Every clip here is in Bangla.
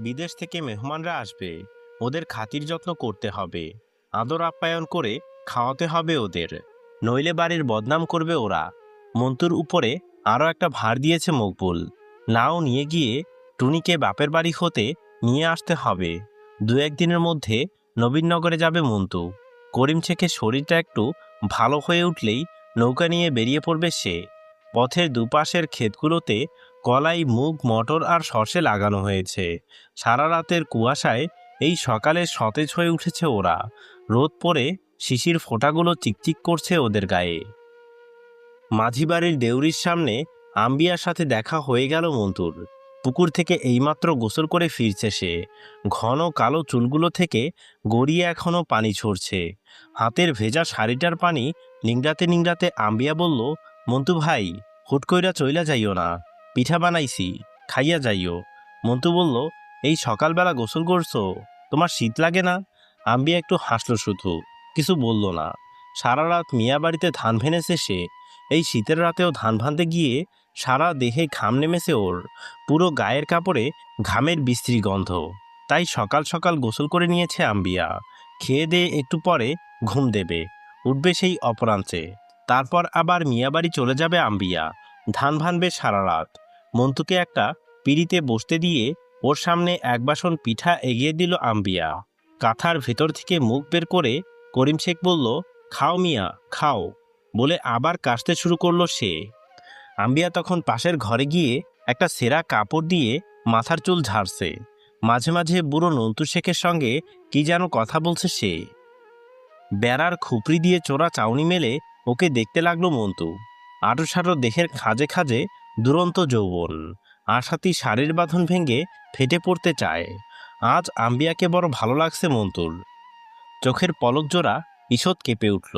বিদেশ থেকে মেহমানরা আসবে, ওদের খাতির যত্ন করতে হবে, আদর আপ্যায়ন করে খাওয়াতে হবে ওদের, নইলে বাড়ির বদনাম করবে ওরা। মন্তুর উপরে আরও একটা ভার দিয়েছে মকবুল, নাও নিয়ে গিয়ে টুনিকে বাপের বাড়ি হতে নিয়ে আসতে হবে। দু একদিনের মধ্যে নবীনগরে যাবে মন্তু। করিম শেখের শরীরটা একটু ভালো হয়ে উঠলেই নৌকা নিয়ে বেরিয়ে পড়বে সে। পথের দুপাশের ক্ষেতগুলোতে কলাই, মুগ, মটর আর সর্ষে লাগানো হয়েছে। সারা রাতের কুয়াশায় এই সকালে সতেজ হয়ে উঠেছে ওরা। রোদ পড়ে শিশির ফোঁটাগুলো চিকচিক করছে ওদের গায়ে। মাঝি বাড়ির দেউরির সামনে আম্বিয়ার সাথে দেখা হয়ে গেল মন্তুর। পুকুর থেকে এইমাত্র গোসল করে ফিরছে সে। ঘন কালো চুলগুলো থেকে গড়িয়ে এখনো পানি ঝরছে। হাতের ভেজা শাড়িটার পানি নিংড়াতে নিংড়াতে আম্বিয়া বলল, মন্তু ভাই, হুট কইরা চইলা যাইও না, পিঠা বানাইছি, খাইয়া যাইও। মন্তু বলল, এই সকালবেলা গোসল করছো, তোমার শীত লাগে না? আম্বিয়া একটু হাসলো, শুধু কিছু বলল না। সারা রাত মিয়া বাড়িতে ধান ভেনেছে সে। এই শীতের রাতেও ধান ভানতে গিয়ে সারা দেহে ঘাম নেমেছে ওর। পুরো গায়ের কাপড়ে ঘামের বিশ্রী গন্ধ। তাই সকাল সকাল গোসল করে নিয়েছে আম্বিয়া। খেয়ে দিয়ে একটু পরে ঘুম দেবে, উঠবে সেই অপরাঞ্চে। তারপর আবার মিয়াবাড়ি চলে যাবে আম্বিয়া। ধান ভানবে সারা রাত। মন্তুকে একটা পিঁড়িতে বসতে দিয়ে ওর সামনে এক বাসন পিঠা এগিয়ে দিল আম্বিয়া। কাঁথার ভেতর থেকে মুখ বের করে করিম শেখ বলল, খাও মিয়া, খাও, বলে আবার কাশতে শুরু করলো সে। আম্বিয়া তখন পাশের ঘরে গিয়ে একটা ছেঁড়া কাপড় দিয়ে মাথার চুল ঝাড়ছে। মাঝে মাঝে বুড়ো নন্তু শেখের সঙ্গে কি যেন কথা বলছে সে। বেড়ার খুপড়ি দিয়ে চোরা চাউনি মেলে ওকে দেখতে লাগলো মন্তু। আটোসাটো দেহের খাজে খাজে দুরন্ত যৌবন, আশাতি শাড়ির বাঁধন ভেঙে ফেটে পড়তে চায়। আজ আম্বিয়াকে বড় ভালো লাগছে মন্তুর। চোখের পলক জোড়া ঈষৎ কেঁপে উঠল।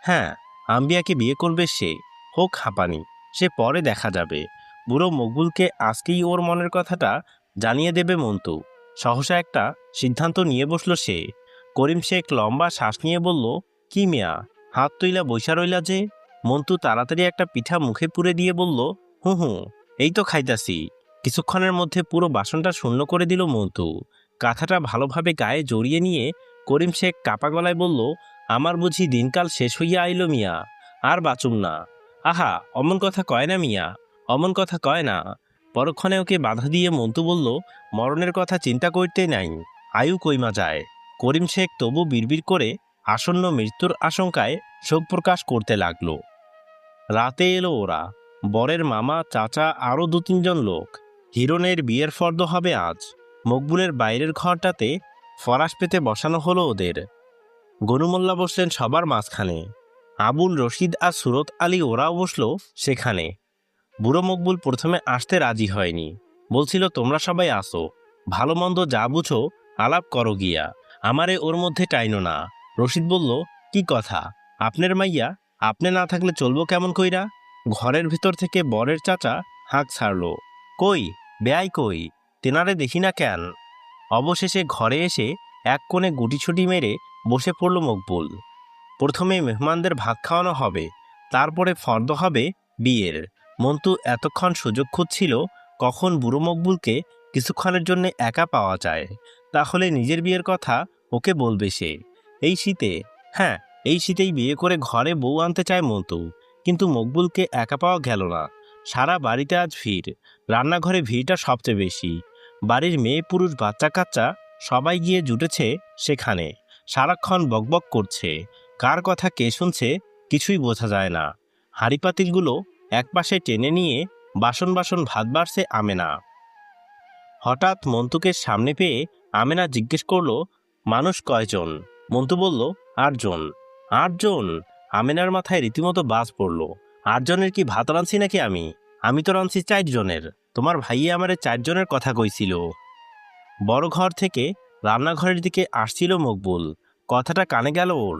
হ্যাঁ, আম্বিয়াকে বিয়ে করবে সে, হোক হাঁপানি, সে পরে দেখা যাবে। বুড়ো মকবুলকে আজকেই ওর মনের কথাটা জানিয়ে দেবে মন্তু। সহসা একটা সিদ্ধান্ত নিয়ে বসল সে। করিম শেখ লম্বা শ্বাস নিয়ে বলল, কি মিয়া, হাত তুইলা বৈশা রইলা যে? মন্তু তাড়াতাড়ি একটা পিঠা মুখে পুরে দিয়ে বলল, হুঁ হুঁ, এই তো খাইতাছি। কিছুক্ষণের মধ্যে পুরো বাসনটা শূন্য করে দিল মন্তু। কাঁথাটা ভালোভাবে গায়ে জড়িয়ে নিয়ে করিম শেখ কাপা গলায় বলল, আমার বুঝি দিনকাল শেষ হইয়া আইল মিয়া, আর বাঁচুম না। আহা, অমন কথা কয় না মিয়া, অমন কথা কয় না। পরক্ষণে ওকে বাধা দিয়ে মন্তু বলল, মরণের কথা চিন্তা করতে নাই, আয়ু কইমা যায়। করিম শেখ তবু বিড়বিড় করে আসন্ন মৃত্যুর আশঙ্কায় শোক প্রকাশ করতে লাগল। রাতে এলো ওরা, বরের মামা, চাচা, আরও 2-3 জন লোক। হিরণের বিয়ের ফর্দ হবে আজ। মকবুলের বাইরের ঘরটাতে ফরাস পেতে বসানো হলো ওদের। গনুমোল্লা বসলেন সবার মাঝখানে। আবুল, রশিদ আর সুরত আলী ওরাও বসলো সেখানে। বুড়ো মকবুল প্রথমে আসতে রাজি হয়নি, বলছিল, তোমরা সবাই আসো, ভালো মন্দ যা বুঝো আলাপ করো গিয়া, আমারে ওর মধ্যে টাইনো না। রশিদ বলল, কি কথা, আপনার মাইয়া, আপনি না থাকলে চলবো কেমন কইরা? ঘরের ভিতর থেকে বরের চাচা হাঁক ছাড়ল, কই বেয়াই কই, তেনারে দেখি না কেন? অবশেষে ঘরে এসে এক কোণে গুটিছুটি মেরে বসে পড়ল মকবুল। প্রথমে মেহমানদের ভাত খাওয়ানো হবে, তারপরে ফর্দ হবে বিয়ের। মন্তু এতক্ষণ সুযোগ খুঁজছিল কখন বুড়ো মকবুলকে কিছুক্ষণের জন্য একা পাওয়া যায়, তাহলে নিজের বিয়ের কথা ওকে বলবে সে। এই শীতে, হ্যাঁ, এই শীতেই বিয়ে করে ঘরে বউ আনতে চায় মন্তু। কিন্তু মকবুলকে একা পাওয়া গেল না। সারা বাড়িতে আজ ভিড়, রান্নাঘরে ভিড়টা সবচেয়ে বেশি। বাড়ির মেয়ে, পুরুষ, বাচ্চা কাচ্চা সবাই গিয়ে জুটেছে সেখানে। সারাক্ষণ বকবক করছে, কার কথা কে শুনছে কিছুই বোঝা যায় না। হাঁড়ি পাতিলগুলো একপাশে টেনে নিয়ে বাসন বাসন ভাত বাড়ছে আমেনা। হঠাৎ মন্তুকে সামনে পেয়ে আমেনা জিজ্ঞেস করলো, মানুষ কয়জন? মন্তু বলল, 8 জন। 8 জন? আমেনার মাথায় রীতিমতো বাজ পড়ল। 8 জনের কি ভাত রাঁধছি নাকি আমি? আমি তো রাঁধছি 4 জনের। তোমার ভাইয়ে আমারে 4 জনের কথা কইছিল। বড় ঘর থেকে রান্নাঘরের দিকে আসছিল মকবুল, কথাটা কানে গেল ওর।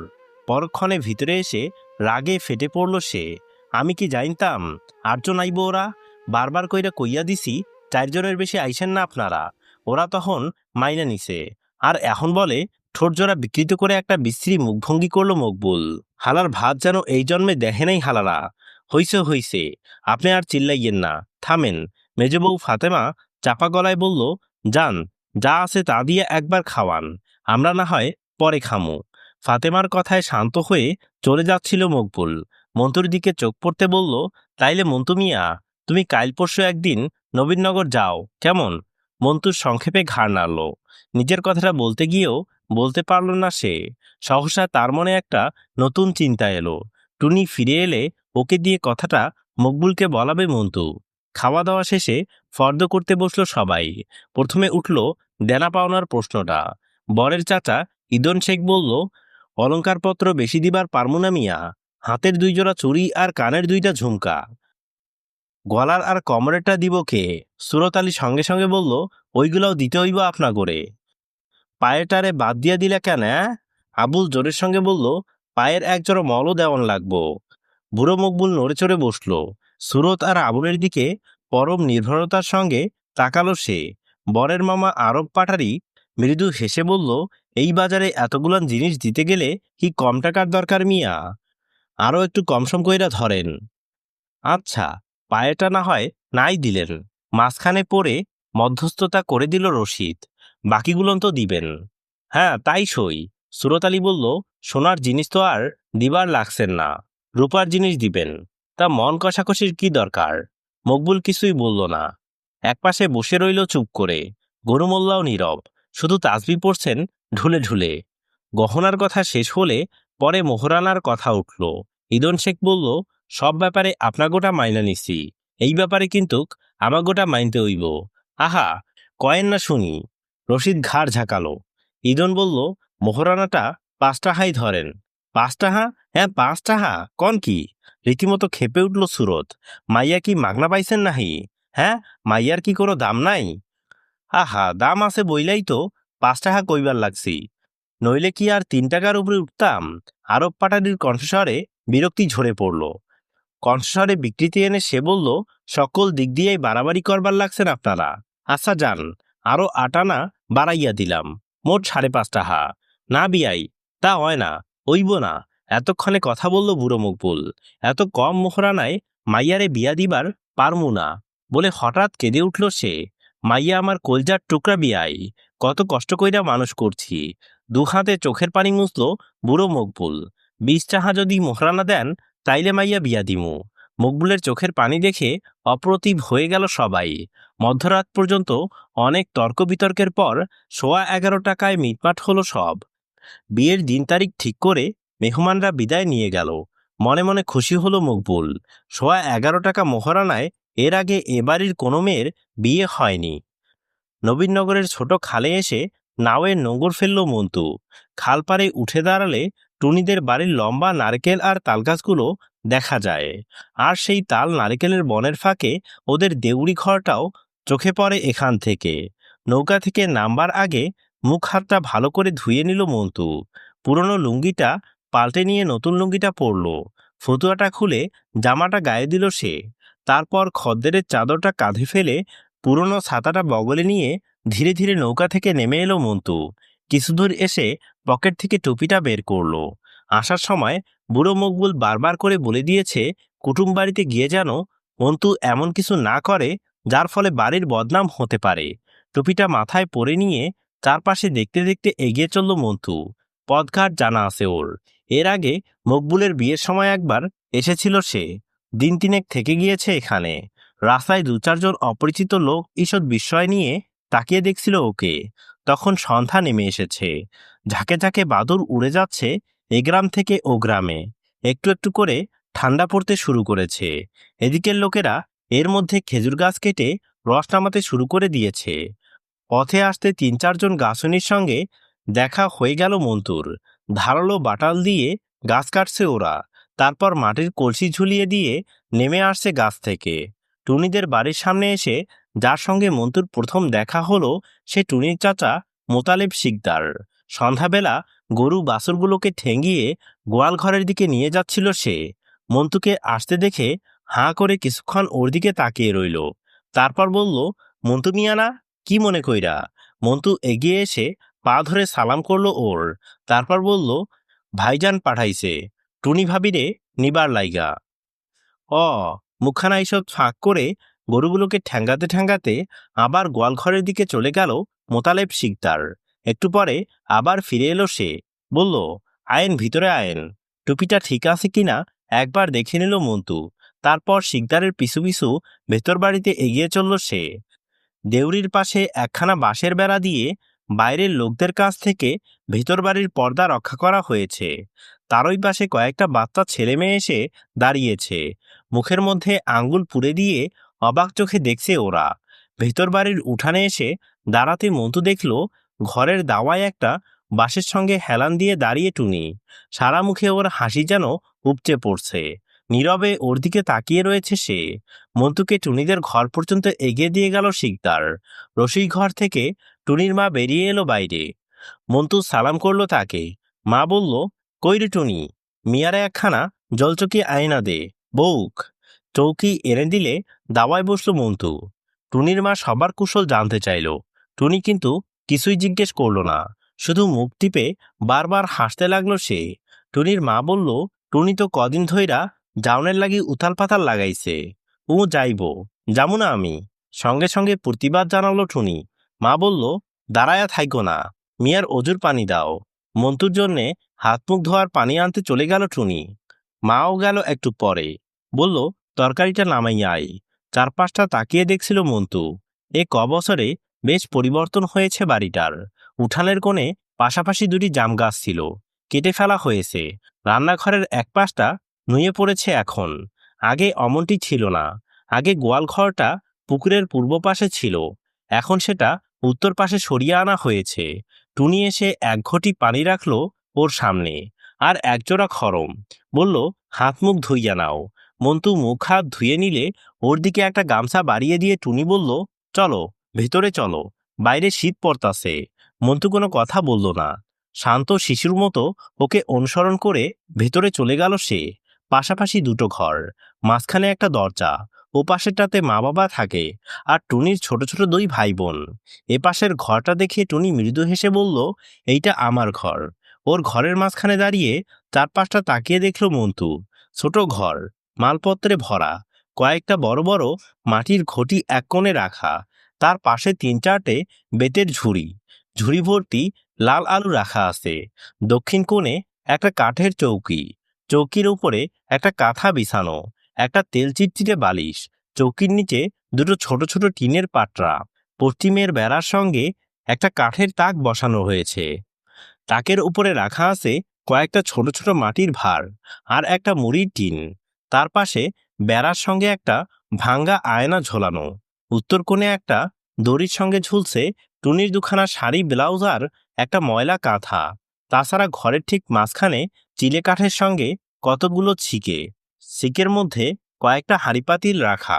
পরক্ষণে ভিতরে এসে রাগে ফেটে পড়ল সে। আমি কি জানতাম 8 জন আইব? ওরা বারবার কইরা কইয়া দিছি 4 জনের বেশি আইসেন না আপনারা। ওরা তখন মাইনা নিছে, আর এখন বলে? ঠোঁটজোড়া বিকৃত করে একটা বিশ্রী মুখভঙ্গি করল মকবুল। হালার ভাত যেন এই জন্মে দেখে নাই হালারা। হইছে হইছে, আপনি আর চিল্লাইয়েন না, থামেন। মেজবউ ফাতেমা চাপা গলায় বলল, যান, যা আছে তা দিয়ে একবার খাওয়ান, আমরা না হয় পরে খামু। ফাতেমার কথায় শান্ত হয়ে চলে যাচ্ছিল মকবুল। মন্তুর দিকে চোখ পড়তে বলল, তাইলে মন্তু মিয়া, তুমি কাল পরশু একদিন নবীনগর যাও কেমন? মন্তুর সংক্ষেপে ঘাড় নাড়ল। নিজের কথাটা বলতে গিয়েও বলতে পারল না সে। সহসা তার মনে একটা নতুন চিন্তা এলো। টুনি ফিরে এলে ওকে দিয়ে কথাটা মকবুলকে বলাবে মন্তু। খাওয়া দাওয়া শেষে ফর্দ করতে বসলো সবাই। প্রথমে উঠল দেনা পাওনার প্রশ্নটা। বরের চাচা ইদন শেখ বলল, অলংকারপত্র বেশি দিবার পারমু না মিয়া, হাতের 2 জোড়া চুড়ি আর কানের 2টা ঝুমকা, গলার আর কমরেরটা দিব কে? সুরত আলী সঙ্গে সঙ্গে বলল, ওইগুলাও দিতে হইব আপনা করে। পায়েরটারে বাদ দিয়া দিলা কেন? আবুল জোরের সঙ্গে বলল, পায়ের 1 জোড়া মলও দেওয়ান লাগবো। বুড়ো মকবুল নড়ে চড়ে বসল। সুরত আর আবুলের দিকে পরম নির্ভরতার সঙ্গে তাকালো সে। বরের মামা আরব পাটারি মৃদু হেসে বলল, এই বাজারে এতগুলান জিনিস দিতে গেলে কি কম টাকার দরকার মিয়া? আরও একটু কমসম কইরা ধরেন। আচ্ছা, পায়েটা না হয় নাই দিলেন, মাঝখানে পড়ে মধ্যস্থতা করে দিল রশিদ, বাকিগুলো তো দিবেন। হ্যাঁ তাই সই। সুরত আলী বলল, সোনার জিনিস তো আর দিবার লাগছেন না, রূপার জিনিস দিবেন। তা মন কষাকষির কি দরকার? মকবুল কিছুই বলল না, একপাশে বসে রইল চুপ করে। গরু মোল্লাও নীরব, শুধু তাসবিহ পড়ছেন ঢুলে ঢুলে। গহনার কথা শেষ হলে পরে মোহরানার কথা উঠল। ইদন শেখ বলল, সব ব্যাপারে আপনা গোটা মাইনা নিছি, এই ব্যাপারে কিন্তু আমা গোটা মাইনতে হইব। আহা, কয়েন না শুনি। রশিদ ঘাড় ঝাঁকালো। ইদন বলল, মোহরানাটা 5 টাকাই ধরেন। 5 টাকা? হ্যাঁ 5 টাকা, কন কি? রীতিমতো খেপে উঠল সুরত। মাইয়া কি মাগনা পাইছেন নাহি? হ্যাঁ, মাইয়ার কি কোনো দাম নাই? আহা, দাম আছে বইলাই তো 5 টাকা কইবার লাগছি, নইলে কি আর 3 টাকার উপরে উঠতাম? আরব পাটারির কণ্ঠস্বরে বিরক্তি ঝরে পড়ল। কণ্ঠস্বরে বিকৃতি এনে সে বলল, সকল দিক দিয়েই বাড়াবাড়ি করবার লাগছেন আপনারা। আচ্ছা যান, আরো 8 আনা বাড়াইয়া দিলাম, মোট 5.5 টাকা। না বিয়াই, তা হয় না, হইব না। এতক্ষণে কথা বলল বুড়ো মকবুল। এত কম মোহরানায় মাইয়ারে বিয়া দিবার পারমু না বলে হঠাৎ কেঁদে উঠল সে। মাইয়া আমার কলজার টুকরা বিয়াই, কত কষ্ট কইরা মানুষ করছি। 2 হাতে চোখের পানি মুছল বুড়ো মকবুল। 20 টাকা যদি মোহরানা দেন তাইলে মাইয়া বিয়া দিমু। মকবুলের চোখের পানি দেখে অপ্রতিভ হয়ে গেল সবাই। মধ্যরাত পর্যন্ত অনেক তর্ক বিতর্কের পর 11:15 টাকায় মিটমাট হলো সব। বিয়ের দিন তারিখ ঠিক করে মেহমানরা বিদায় নিয়ে গেল। মনে মনে খুশি হলো মকবুল। 11:15 টাকা মোহরানায় এর আগে এ বাড়ির কোনো মেয়ের বিয়ে হয়নি। নবীনগরের ছোট খালে এসে নাওয়ের নোঙর ফেলল মন্তু। খাল পাড়ে উঠে দাঁড়ালে টুনিদের বাড়ির লম্বা নারকেল আর তালগাছগুলো দেখা যায়। আর সেই তাল নারকেলের বনের ফাঁকে ওদের দেউড়ি ঘরটাও চোখে পড়ে এখান থেকে। নৌকা থেকে নামবার আগে মুখ হাতটা ভালো করে ধুয়ে নিল মন্তু। পুরনো লুঙ্গিটা পাল্টে নিয়ে নতুন লুঙ্গিটা পরল। ফতুয়াটা খুলে জামাটা গায়ে দিল সে। তারপর খদ্দেরের চাদরটা কাঁধে ফেলে পুরনো ছাতাটা বগলে নিয়ে ধীরে ধীরে নৌকা থেকে নেমে এলো মন্তু। কিছুদূর এসে পকেট থেকে টুপিটা বের করলো। আসার সময় বুড়ো মকবুল বারবার করে বলে দিয়েছে, কুটুম বাড়িতে গিয়ে যেন মন্তু এমন কিছু না করে যার ফলে বাড়ির বদনাম হতে পারে। টুপিটা মাথায় পরে নিয়ে চারপাশে দেখতে দেখতে এগিয়ে চলল মন্তু। পথঘাট জানা আছে ওর। এর আগে মকবুলের বিয়ের সময় একবার এসেছিল সে। দিন 3 থেকে গিয়েছে এখানে। রাস্তায় 2-4 জন অপরিচিত লোক ঈষৎ বিস্ময় নিয়ে তাকিয়ে দেখছিল ওকে। তখন সন্ধ্যা নেমে এসেছে। ঝাঁকে ঝাঁকে বাদুড় উড়ে যাচ্ছে এ গ্রাম থেকে ও গ্রামে। একটু একটু করে ঠান্ডা পড়তে শুরু করেছে। এদিকের লোকেরা এর মধ্যে খেজুর গাছ কেটে রস নামাতে শুরু করে দিয়েছে। পথে আসতে 3-4 জন গাছনির সঙ্গে দেখা হয়ে গেল মন্তুর। ধারালো বাটাল দিয়ে গাছ কাটছে ওরা। তারপর মাটির কলসি ঝুলিয়ে দিয়ে নেমে আসছে গাছ থেকে। টুনিদের বাড়ির সামনে এসে যার সঙ্গে মন্তুর প্রথম দেখা হলো সে টুনির চাচা মোতালেব শিকদার। সন্ধ্যাবেলা গরু বাছুরগুলোকে ঠেঙ্গিয়ে গোয়াল ঘরের দিকে নিয়ে যাচ্ছিল সে। মন্তুকে আসতে দেখে হাঁ করে কিছুক্ষণ ওর দিকে তাকিয়ে রইল। তারপর বলল, মন্তু মিয়া না? কি মনে কইরা? মন্তু এগিয়ে এসে পা ধরে সালাম করলো ওর। তারপর বলল, ভাইজান পাঠাইছে টুনি ভাবিরে নিবার লাইগা। অ মুখখানা ঈষৎ ফাঁক করে গরুগুলোকে ঠ্যাঙ্গাতে ঠ্যাঙ্গাতে আবার গোয়ালঘরের দিকে চলে গেল মোতালেব শিকদার। একটু পরে আবার ফিরে এলো সে, বলল, আয়েন, ভিতরে আয়েন। টুপিটা ঠিক আছে কিনা একবার দেখে নিল মন্টু। তারপর শিকদারের পিছু পিছু ভেতর বাড়িতে এগিয়ে চলল সে। দেউরির পাশে একখানা বাঁশের বেড়া দিয়ে বাইরের লোকদের কাছ থেকে ভেতর বাড়ির পর্দা রক্ষা করা হয়েছে। তারই পাশে কয়েকটা বাচ্চা ছেলে মেয়ে এসে দাঁড়িয়েছে। মুখের মধ্যে আঙ্গুল পুড়ে দিয়ে অবাক চোখে দেখছে ওরা। ভেতর বাড়ির উঠানে এসে দাঁড়াতে মন্টু দেখল ঘরের দাওয়ায় একটা বাঁশের সঙ্গে হেলান দিয়ে দাঁড়িয়ে টুনি। সারা মুখে ওর হাসি যেন উপচে পড়ছে। নীরবে ওর দিকে তাকিয়ে রয়েছে সে। মন্টুকে টুনিদের ঘর পর্যন্ত এগিয়ে দিয়ে গেল শিকদার। রসিক ঘর থেকে টুনির মা বেরিয়ে এলো বাইরে। মন্টু সালাম করলো তাকে। মা বলল, কই রে টুনি, মিয়ারে একখানা জলচকি আয়না দে বউক। চৌকি এনে দিলে দাওয়ায় বসলো মন্টু। টুনির মা সবার কুশল জানতে চাইল। টুনি কিন্তু কিছুই জিজ্ঞেস করলো না, শুধু মুখ টিপে বারবার হাসতে লাগলো সে। টুনির মা বলল, টুনি তো কদিন ধইরা জাউনের লাগি উথাল পাতাল লাগাইছে। ও যাইব, যামু না আমি। সঙ্গে সঙ্গে প্রতিবাদ জানালো টুনি। মা বলল, দাঁড়ায়া থাইকো না, মিয়ার অজুর পানি দাও। মন্টুর জন্যে হাত মুখ ধোয়ার পানি আনতে চলে গেল টুনি। মাও গেল একটু পরে, বলল, তরকারিটা নামাইয়া আই। চারপাশটা তাকিয়ে দেখছিল মন্টু। এ বছরে বেশ পরিবর্তন হয়েছে বাড়িটার। উঠানের কোণে পাশাপাশি দুটি জাম গাছ ছিল, কেটে ফেলা হয়েছে। রান্নাঘরের এক পাশটা নুয়ে পড়েছে এখন, আগে অমনটি ছিল না। আগে গোয়াল ঘরটা পুকুরের পূর্ব পাশে ছিল, এখন সেটা উত্তর পাশে সরিয়ে আনা হয়েছে। টুনি এসে এক ঘটি পানি রাখলো ওর সামনে, আর একজোড়া খড়ম। বলল, হাত মুখ ধুইয়া নাও। মন্টু মুখ হাত ধুয়ে নিলে ওর দিকে একটা গামছা বাড়িয়ে দিয়ে টুনি বলল, চলো ভেতরে চলো, বাইরে শীত পড়তাছে। মন্টু কোনো কথা বলল না, শান্ত শিশুর মতো ওকে অনুসরণ করে ভেতরে চলে গেল সে। পাশাপাশি দুটো ঘর, মাঝখানে একটা দরজা। ও পাশেরটাতে মা বাবা থাকে, আর টুনির ছোট ছোট দুই ভাই বোন। এ পাশের ঘরটা দেখে টুনি মৃদু হেসে বলল, এইটা আমার ঘর। ওর ঘরের মাঝখানে দাঁড়িয়ে চারপাশটা তাকিয়ে দেখল মন্টু। ছোট ঘর, মালপত্রে ভরা। কয়েকটা বড় বড় মাটির ঘটি এক কোণে রাখা, তার পাশে 3-4টে বেতের ঝুড়ি। ঝুড়ি ভর্তি লাল আলু রাখা আছে। দক্ষিণ কোণে একটা কাঠের চৌকি, চৌকির উপরে একটা কাঁথা বিছানো, একটা তেল চিটচিটে বালিশ। চৌকির নিচে দুটো ছোট ছোট টিনের পাটরা। পশ্চিমের বেড়ার সঙ্গে একটা কাঠের তাক বসানো হয়েছে, তাকের উপরে রাখা আছে কয়েকটা ছোট ছোট মাটির ভাঁড় আর একটা মুড়ির টিন। তার পাশে বেড়ার সঙ্গে একটা ভাঙ্গা আয়না ঝোলানো। উত্তর কোণে একটা দড়ির সঙ্গে ঝুলছে টুনির দুখানা শাড়ি, ব্লাউজ আর একটা ময়লা কাঁথা। তাছাড়া ঘরের ঠিক মাঝখানে চিলে কাঠের সঙ্গে কতগুলো ছিকে, ছিকের মধ্যে কয়েকটা হাঁড়িপাতিল রাখা।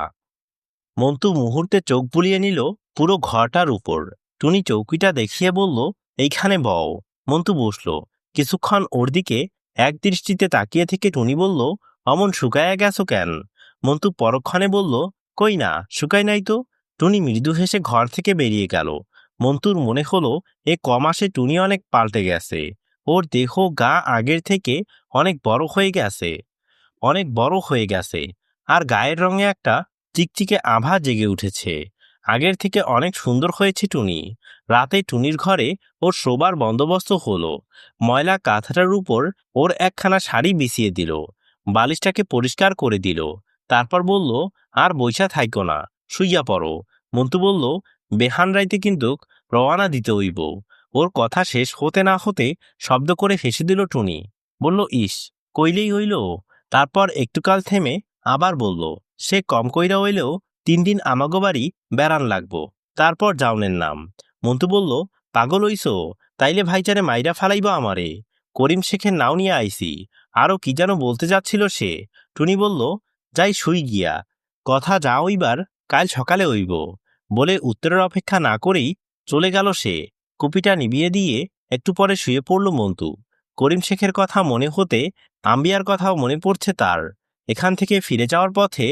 মন্টু মুহূর্তে চোখ বুলিয়ে নিল পুরো ঘরটার উপর। টুনি চৌকিটা দেখিয়ে বলল, এইখানে বও। মন্টু বসল। কিছুক্ষণ ওর দিকে এক দৃষ্টিতে তাকিয়ে থেকে টুনি বলল, অমন শুকায়া গেছো কেন? মন্টু পরক্ষণে বলল, কই না, শুকাই নাই তো। টুনি মৃদু হেসে ঘর থেকে বেরিয়ে গেল। মন্টুর মনে হলো এ কমাসে টুনি অনেক পাল্টে গেছে। ওর দেহ গা আগের থেকে অনেক বড় হয়ে গেছে, অনেক বড় হয়ে গেছে। আর গায়ের রঙে একটা চিকচিকে আভা জেগে উঠেছে। আগের থেকে অনেক সুন্দর হয়েছে টুনি। রাতে টুনির ঘরে ওর শোবার বন্দোবস্ত হলো। ময়লা কাঁথাটার উপর ওর একখানা শাড়ি বিছিয়ে দিল, বালিশটাকে পরিষ্কার করে দিল। তারপর বলল, আর বইসা থাইকো না, শুইয়া পড়ো। মন্টু বলল, বেহান রাইতে কিন্তু রওয়ানা দিতে হইব। ওর কথা শেষ হতে না হতে শব্দ করে হেসে দিল টুনি। বলল, ইস, কইলেই হইল। তারপর একটুকাল থেমে আবার বলল, সে কম কইরা হইলেও 3 দিন আমাগো বাড়ি বেড়ান লাগবো, তারপর যাওনের নাম। মন্টু বলল, পাগল হইছো? তাইলে ভাইচারে মাইরা ফালাইবা আমারে। করিম শেখের নাও নিয়ে আইছি। আরো কি যেন বলতে যাচ্ছিল সে। টুনি বলল, যাই শুই গিয়া, কথা যা হইবার কাল সকালে হইব। বলে উত্তরের অপেক্ষা না করেই চলে গেল সে। কুপিটা নিবিয়ে দিয়ে একটু পরে শুয়ে পড়ল মন্টু। করিম শেখের কথা মনে হতে আম্বিয়ার কথাও মনে পড়ছে তার। এখান থেকে ফিরে যাওয়ার পথে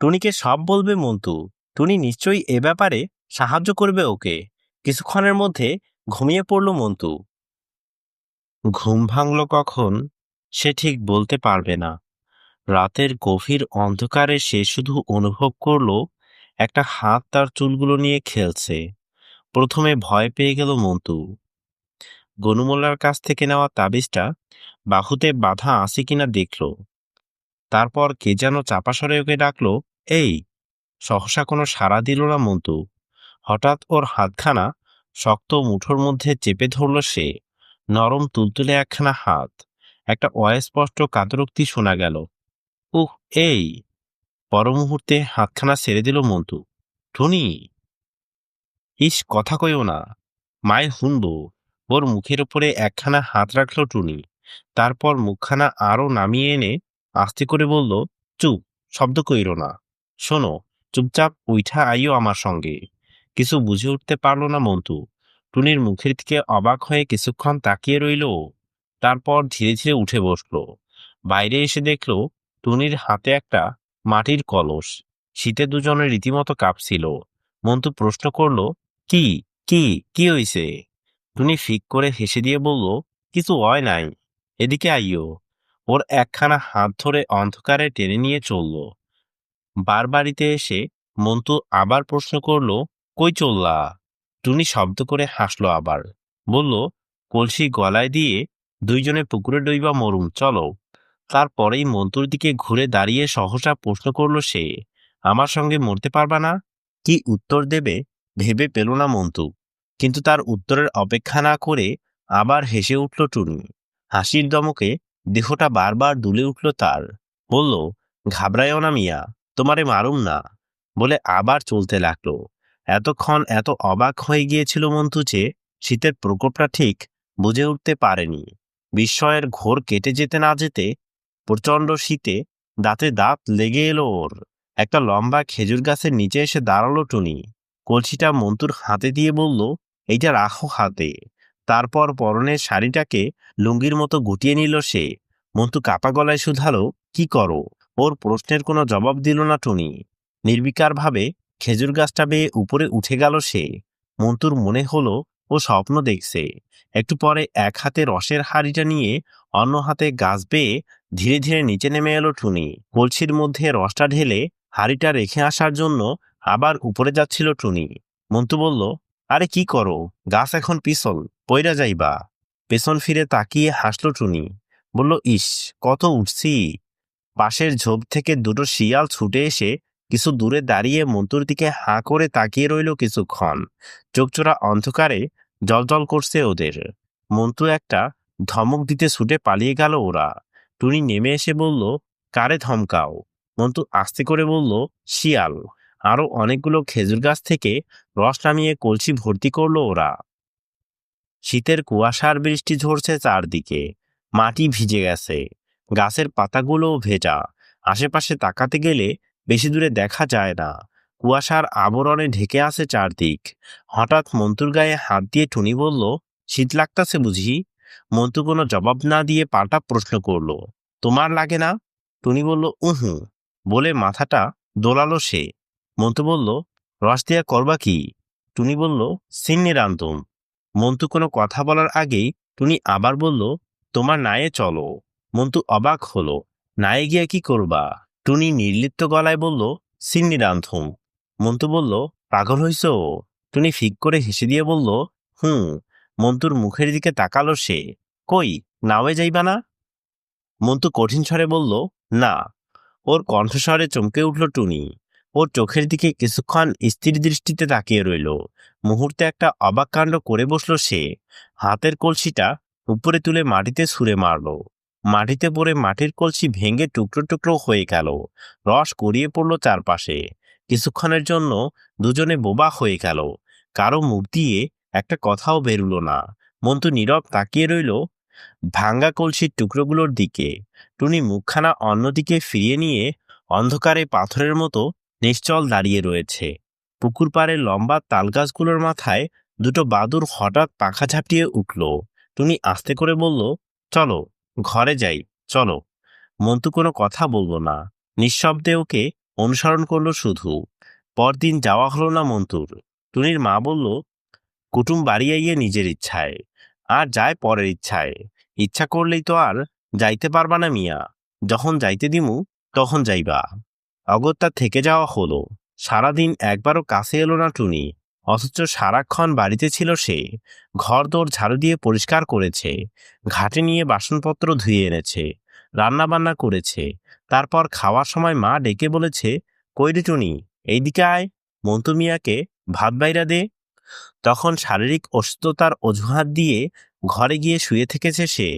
টুনিকে সব বলবে মন্টু। টুনি নিশ্চয়ই এ ব্যাপারে সাহায্য করবে ওকে। কিছুক্ষণের মধ্যে ঘুমিয়ে পড়ল মন্টু। ঘুম ভাঙল কখন সে ঠিক বলতে পারবে না। রাতের গভীর অন্ধকারে সে শুধু অনুভব করল একটা হাত তার চুলগুলো নিয়ে খেলছে। প্রথমে ভয় পেয়ে গেল মন্টু। গনুমোল্লার কাছ থেকে নেওয়া তাবিজটা বাহুতে বাঁধা আছে কিনা দেখল। তারপর কে যেন চাপা স্বরে ওকে ডাকলো, এই। সহসা কোনো সাড়া দিল না মন্টু। হঠাৎ ওর হাতখানা শক্ত মুঠোর মধ্যে চেপে ধরল সে। নরম তুলতুলে একখানা হাত। একটা অস্পষ্ট কাতরোক্তি শোনা গেল, উহ, এই। পর মুহূর্তে হাতখানা ছেড়ে দিল মন্টু। টুনি! ইস, কথা কইও না, মায়ের হুনবো। ওর মুখের উপরে একখানা হাত রাখল টুনি। তারপর মুখখানা আরো নামিয়ে এনে আস্তে করে বলল, চুপ, শব্দ কইরো না। শোনো, চুপচাপ উইঠা আইও আমার সঙ্গে। কিছু বুঝে উঠতে পারল না মন্টু। টুনির মুখের দিকে অবাক হয়ে কিছুক্ষণ তাকিয়ে রইল ও। তারপর ধীরে ধীরে উঠে বসল। বাইরে এসে দেখল টুনির হাতে একটা মাটির কলস। শীতে দুজনে রীতিমতো কাঁপছিল। মন্টু প্রশ্ন করল, কি কি কি হইছে? টুনি ফিক করে হেসে দিয়ে বলল, কিছু হয় নাই, এদিকে আইও। ওর একখানা হাত ধরে অন্ধকারে টেনে নিয়ে চলল। বাড়িতে এসে মন্টু আবার প্রশ্ন করল, কই চললা? টুনি শব্দ করে হাসলো আবার, বলল, কলসি গলায় দিয়ে দুইজনে পুকুরে ডইবা মরুম, চলো। তারপরেই মন্টুর দিকে ঘুরে দাঁড়িয়ে সহসা প্রশ্ন করল সে, আমার সঙ্গে মরতে পারবা না? কি উত্তর দেবে ভেবে পেল না মন্টু। কিন্তু তার উত্তরের অপেক্ষা না করে আবার হেসে উঠল টুনি। হাসির দমকে দেহটা বারবার দুলে উঠল তার। বলল, ঘাবড়ায়ও না মিয়া, তোমারে মারুম না, বলে আবার চলতে লাগলো। এতক্ষণ এত অবাক হয়ে গিয়েছিল মন্টু যে শীতের প্রকোপটা ঠিক বুঝে উঠতে পারেনি। বিস্ময়ের ঘোর কেটে যেতে না যেতে প্রচণ্ড শীতে দাঁতে দাঁত লেগে এলো ওর। একটা লম্বা খেজুর গাছের নিচে এসে দাঁড়ালো টুনি। কলসিটা মন্টুর হাতে দিয়ে বলল, এইটা রাখো হাতে। তারপর পরনের শাড়িটাকে লুঙ্গির মতো গুটিয়ে নিল সে। মন্টু কাপা গলায় শুধালো, কি করো? ওর প্রশ্নের কোনো জবাব দিল না টুনি। নির্বিকারভাবে খেজুর গাছটা বেয়ে উপরে উঠে গেল সে। মন্টুর মনে হলো ও স্বপ্ন দেখছে। একটু পরে এক হাতে রসের হাঁড়িটা নিয়ে অন্য হাতে গাছ বেয়ে ধীরে ধীরে নিচে নেমে এলো টুনি। কলসির মধ্যে রসটা ঢেলে হাঁড়িটা রেখে আসার জন্য আবার উপরে যাচ্ছিল টুনি। মন্টু বলল, আরে কি করো? গাছ এখন পিছল, পইরা যাইবা। পেছন ফিরে তাকিয়ে হাসল টুনি। বলল, ইস, কত উঠছি। পাশের ঝোপ থেকে দুটো শিয়াল ছুটে এসে কিছু দূরে দাঁড়িয়ে মন্টুর দিকে হাঁ করে তাকিয়ে রইল কিছুক্ষণ। চোখচোরা অন্ধকারে জলজল করছে ওদের। মন্টু একটা ধমক দিতে ছুটে পালিয়ে গেল ওরা। টুনি নেমে এসে বলল, কারে ধমকাও? মন্টু আস্তে করে বলল, শিয়াল। আরো অনেকগুলো খেজুর গাছ থেকে রস নামিয়ে কলসি ভর্তি করলো ওরা। শীতের কুয়াশার বৃষ্টি ঝরছে চারদিকে। মাটি ভিজে গেছে, গাছের পাতাগুলোও ভেজা। আশেপাশে তাকাতে গেলে বেশি দূরে দেখা যায় না। কুয়াশার আবরণে ঢেকে আছে চারদিক। হঠাৎ মন্টুর গায়ে হাত দিয়ে টুনি বলল, শীত লাগতাছে বুঝি? মন্টু কোনো জবাব না দিয়ে পাল্টা প্রশ্ন করল, তোমার লাগে না? টুনি বলল, উহু, বলে মাথাটা দোলালো সে। মন্টু বলল, রস দিয়া করবা কি? টুনি বলল, সিন্নি রান্ধুম। মন্টু কোনো কথা বলার আগেই টুনি আবার বলল, তোমার নায়ে চলো। মন্টু অবাক হলো, নায়ে গিয়া কি করবা? টুনি নির্লিপ্ত গলায় বলল, সিন্নি রান্ধুম। মন্টু বলল, পাগল হইছ? টুনি ফিক করে হেসে দিয়ে বলল, হুঁ। মন্টুর মুখের দিকে তাকালো সে, কই, নাওয়ে যাইবা না? মন্টু কঠিন স্বরে বলল, না। ওর কণ্ঠস্বরে চমকে উঠল টুনি। ওর চোখের দিকে কিছুক্ষণ স্থির দৃষ্টিতে তাকিয়ে রইল। মুহূর্তে একটা অবাক কাণ্ড করে বসল সে। হাতের কলসিটা উপরে তুলে মাটিতে ছুঁড়ে মারল। মাটিতে পড়ে মাটির কলসি ভেঙে টুকরো টুকরো হয়ে গেল। রস গড়িয়ে পড়ল চারপাশে। কিছুক্ষণের জন্য দুজনে বোবা হয়ে গেল। কারো মুখ দিয়ে একটা কথাও বেরুল না। মন্টু নীরব তাকিয়ে রইল ভাঙ্গা কলসির টুকরোগুলোর দিকে। টুনি মুখখানা অন্যদিকে ফিরিয়ে নিয়ে অন্ধকারে পাথরের মতো নিশ্চল দাঁড়িয়ে রয়েছে। পুকুর পাড়ের লম্বা তালগাছগুলোর মাথায় দুটো বাদুড় হঠাৎ পাখা ঝাপটিয়ে উঠল। টুনি আস্তে করে বলল, চলো, ঘরে যাই, চলো। মন্টু কোনো কথা বলল না, নিঃশব্দে ওকে অনুসরণ করলো শুধু। পরদিন যাওয়া হলো না মন্টুর। টুনির মা বলল, কুটুম বাড়ি আইয়ে নিজের ইচ্ছায়, আর যায় পরের ইচ্ছায়। ইচ্ছা করলেই তো আর যাইতে পারবা না মিয়া। যখন যাইতে দিমু তখন যাইবা। অগত্যা থেকে যাওয়া হলো। সারাদিন একবারও কাছে এলো না টুনি। অথচ সারাক্ষণ বাড়িতে ছিল সে। ঘর দোর ঝাড়ু দিয়ে পরিষ্কার করেছে, ঘাটে নিয়ে বাসনপত্র ধুয়ে এনেছে, রান্না বান্না করেছে। তারপর খাওয়ার সময় মা ডেকে বলেছে, কই রে টুনি, এইদিকে আয়, মন্টু মিয়াকে ভাত বাইরা দে। তখন শারীরিক অসুস্থতার অজুহাত দিয়ে ঘরে গিয়ে শুয়ে থেকেছে সে।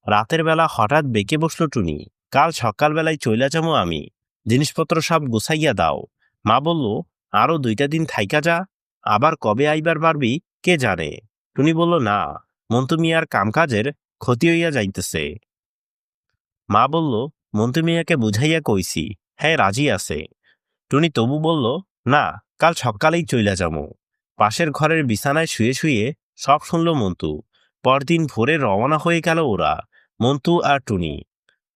রাতের বেলা হঠাৎ বেঁকে বসল টুনি, কাল সকালবেলায় চইলা যাবো আমি, জিনিসপত্র সব গুছাইয়া দাও। মা বলল, আরো 2টা দিন থাইকা যা, আবার কবে আইবার পারবি কে জানে। টুনি বলল, না, মন্টু মিয়ার কামকাজের ক্ষতি হইয়া যাইতেছে। মা বলল, মন্টু মিয়াকে বুঝাইয়া কইছি, হ্যাঁ রাজি আছে। টুনি তবু বলল, না, কাল সকালেই চইলা যাবো। পাশের ঘরের বিছানায় শুয়ে শুয়ে সব শুনল মন্টু। পরদিন ভোরে রওনা হয়ে গেল ওরা, মন্টু আর টুনি।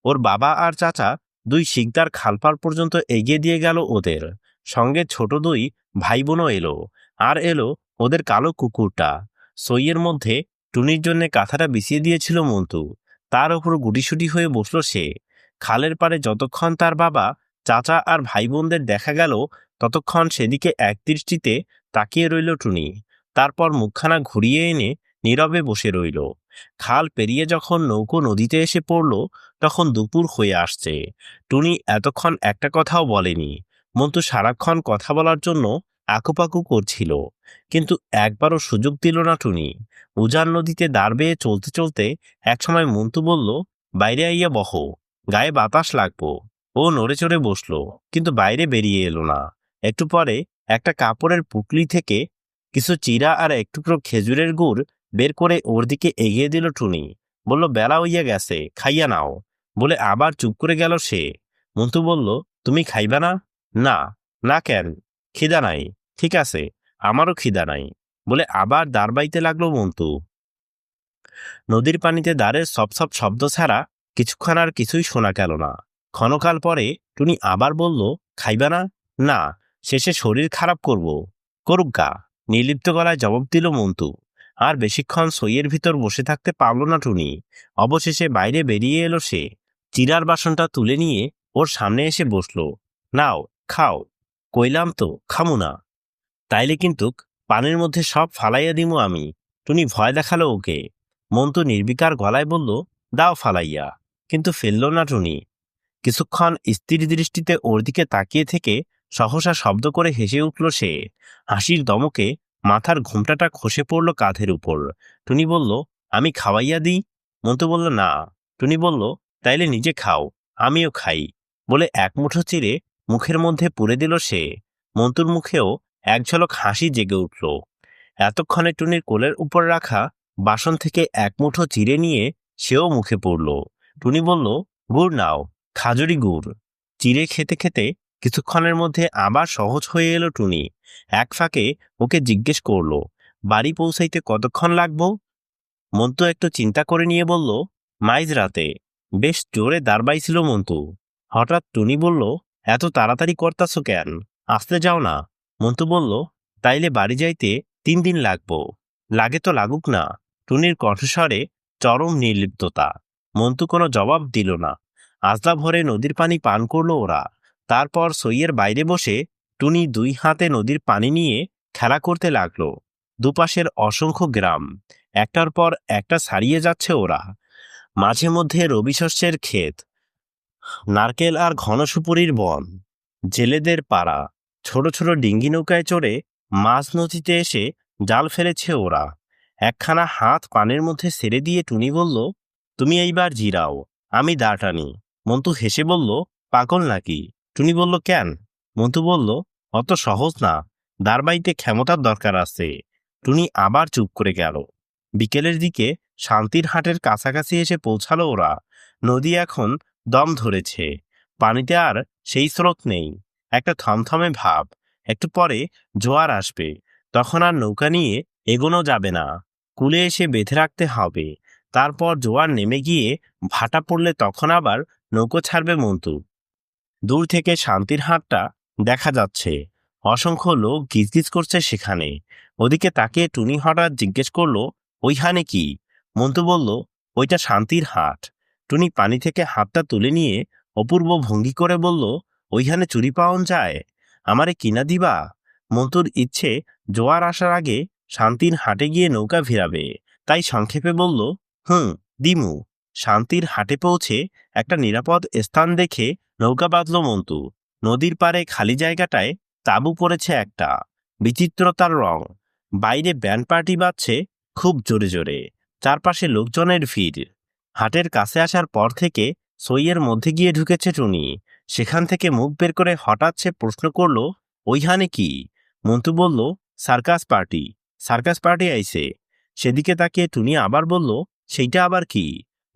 ওর বাবা আর চাচা 2 শিকদার খালপাড় পর্যন্ত এগিয়ে দিয়ে গেল ওদের সঙ্গে। ছোট 2 ভাই বোনও এলো, আর এলো ওদের কালো কুকুরটা। সইয়ের মধ্যে টুনির জন্য কাঁথাটা বিছিয়ে দিয়েছিল মন্টু, তার উপর গুটিসুটি হয়ে বসল সে। খালের পাড়ে যতক্ষণ তার বাবা, চাচা আর ভাই বোনদের দেখা গেল, ততক্ষণ সেদিকে একদৃষ্টিতে তাকিয়ে রইল টুনি। তারপর মুখখানা ঘুরিয়ে এনে নীরবে বসে রইল। খাল পেরিয়ে যখন নৌকো নদীতে এসে পড়ল, তখন দুপুর হয়ে আসছে। টুনি এতক্ষণ একটা কথাও বলেনি। মন্টু সারাক্ষণ কথা বলার জন্য আকুপাকু করছিল, কিন্তু একবারও সুযোগ দিল না টুনি। উজান নদীতে দাঁড় বেয়ে চলতে চলতে একসময় মন্টু বলল, বাইরে আইয়া বহো, গায়ে বাতাস লাগবো। ও নড়ে চড়ে বসল, কিন্তু বাইরে বেরিয়ে এলো না। একটু পরে একটা কাপড়ের পুটলি থেকে কিছু চিরা আর এক টুকরো খেজুরের গুড় বের করে ওর দিকে এগিয়ে দিল টুনি। বলল, বেলা হইয়া গেছে, খাইয়া নাও, বলে আবার চুপ করে গেল সে। মন্টু বলল, তুমি খাইবা না? না। না কেন? খিদা নাই। ঠিক আছে, আমারও খিদা নাই, বলে আবার দাঁড় বাইতে লাগলো মন্টু। নদীর পানিতে দাঁড়ের সপ সপ শব্দ ছাড়া কিছুক্ষণ আর কিছুই শোনা গেল না। ক্ষণকাল পরে টুনি আবার বলল, খাইবা না? না, শেষে শরীর খারাপ করব। করুক গা, নির্লিপ্ত গলায় জবাব দিল মন্টু। আর বেশিক্ষণ সইয়ের ভিতর বসে থাকতে পারল না টুনি। অবশেষে বাইরে বেরিয়ে এলো সে। চিরার বাসনটা তুলে নিয়ে ওর সামনে এসে বসল। নাও, খাও। কইলাম তো খামু না, তাইলে কিন্তু পানির মধ্যে সব ফালাইয়া দিমু আমি। টুনি ভয় দেখালো ওকে। মন্টু নির্বিকার গলায় বলল, দাও ফালাইয়া। কিন্তু ফেলল না টুনি। কিছুক্ষণ স্থির দৃষ্টিতে ওর দিকে তাকিয়ে থেকে সহসা শব্দ করে হেসে উঠল সে। হাসির দমকে মাথার ঘোমটাটা খসে পড়ল কাঁধের উপর। টুনি বলল, আমি খাওয়াইয়া দিই। মন্টু বলল, না। টুনি বলল, তাইলে নিজে খাও, আমিও খাই, বলে এক মুঠো চিরে মুখের মধ্যে পুরে দিল সে। মন্টুর মুখেও এক ঝলক হাসি জেগে উঠল। এতক্ষণে টুনির কোলের উপর রাখা বাসন থেকে এক মুঠো চিড়ে নিয়ে সেও মুখে পড়ল। টুনি বলল, গুড় নাও, খাজুরি গুড়। চিড়ে খেতে খেতে কিছুক্ষণের মধ্যে আবার সহজ হয়ে এলো টুনি। এক ফাঁকে ওকে জিজ্ঞেস করল, বাড়ি পৌঁছাইতে কতক্ষণ লাগবো? মন্টু একটু চিন্তা করে নিয়ে বলল, মাইজ রাতে। বেশ জোরে দাঁড়াইছিল মন্টু। হঠাৎ টুনি বলল, এত তাড়াতাড়ি করতাছ কেন? আসতে যাও না। মন্টু বলল, তাইলে বাড়ি যাইতে 3 দিন লাগবো। লাগে তো লাগুক না। টুনির কণ্ঠস্বরে চরম নির্লিপ্ততা। মন্টু কোনো জবাব দিল না। আজলা ভরে নদীর পানি পান করল ওরা। তারপর সইয়ের বাইরে বসে টুনি 2 হাতে নদীর পানি নিয়ে খেলা করতে লাগলো। দুপাশের অসংখ্য গ্রাম একটার পর একটা ছাড়িয়ে যাচ্ছে ওরা। মাঝে মধ্যে রবি শস্যের ক্ষেত, নারকেল আর ঘন সুপুরির বন, জেলেদের পাড়া। ছোট ছোট ডিঙ্গি নৌকায় চড়ে মাঝ নদীতে এসে জাল ফেলেছে ওরা। একখানা হাত পানির মধ্যে ছেড়ে দিয়ে টুনি বলল, তুমি এইবার জিরাও, আমি দা টানি। মন্টু হেসে বলল, পাগল নাকি? টুনি বলল, কেন? মন্টু বলল, অত সহজ না, দাঁড়বাইতে ক্ষমতার দরকার আছে। টুনি আবার চুপ করে গেল। বিকেলের দিকে শান্তির হাটের কাছাকাছি এসে পৌঁছালো ওরা। নদী এখন দম ধরেছে, পানিতে আর সেই স্রোত নেই, একটা থমথমে ভাব। একটু পরে জোয়ার আসবে, তখন আর নৌকা নিয়ে এগোনো যাবে না, কূলে এসে বেঁধে রাখতে হবে। তারপর জোয়ার নেমে গিয়ে ভাটা পড়লে তখন আবার নৌকো ছাড়বে মন্টু। দূর থেকে শান্তির হাটটা দেখা যাচ্ছে, অসংখ্য লোক গিজগিজ করছে সেখানে। ওদিকে তাকিয়ে টুনি হঠাৎ জিজ্ঞেস করলো, ওইখানে কি? মন্টু বলল, ওইটা শান্তির হাট। টুনি পানি থেকে হাতটা তুলে নিয়ে অপূর্ব ভঙ্গি করে বলল, ওইখানে চুরি পাওন যায়, আমারে কিনা দিবা? মন্টুর ইচ্ছে জোয়ার আসার আগে শান্তির হাটে গিয়ে নৌকা ভিড়াবে, তাই সংক্ষেপে বলল, দিমু। শান্তির হাটে পৌঁছে একটা নিরাপদ স্থান দেখে নৌকা বাঁধল মন্টু। নদীর পাড়ে খালি জায়গাটায় তাঁবু পড়েছে একটা, বিচিত্র তার রং। বাইরে ব্যান্ড পার্টি বাজছে খুব জোরে জোরে, চারপাশে লোকজনের ভিড়। হাটের কাছে আসার পর থেকে সইয়ের মধ্যে গিয়ে ঢুকেছে টুনি। সেখান থেকে মুখ বের করে হঠাৎ সে প্রশ্ন করল, ওইখানে কি? মন্টু বলল, সার্কাস পার্টি। সার্কাস পার্টি আইছে। সেদিকে তাকিয়ে টুনি আবার বলল, সেইটা আবার কি?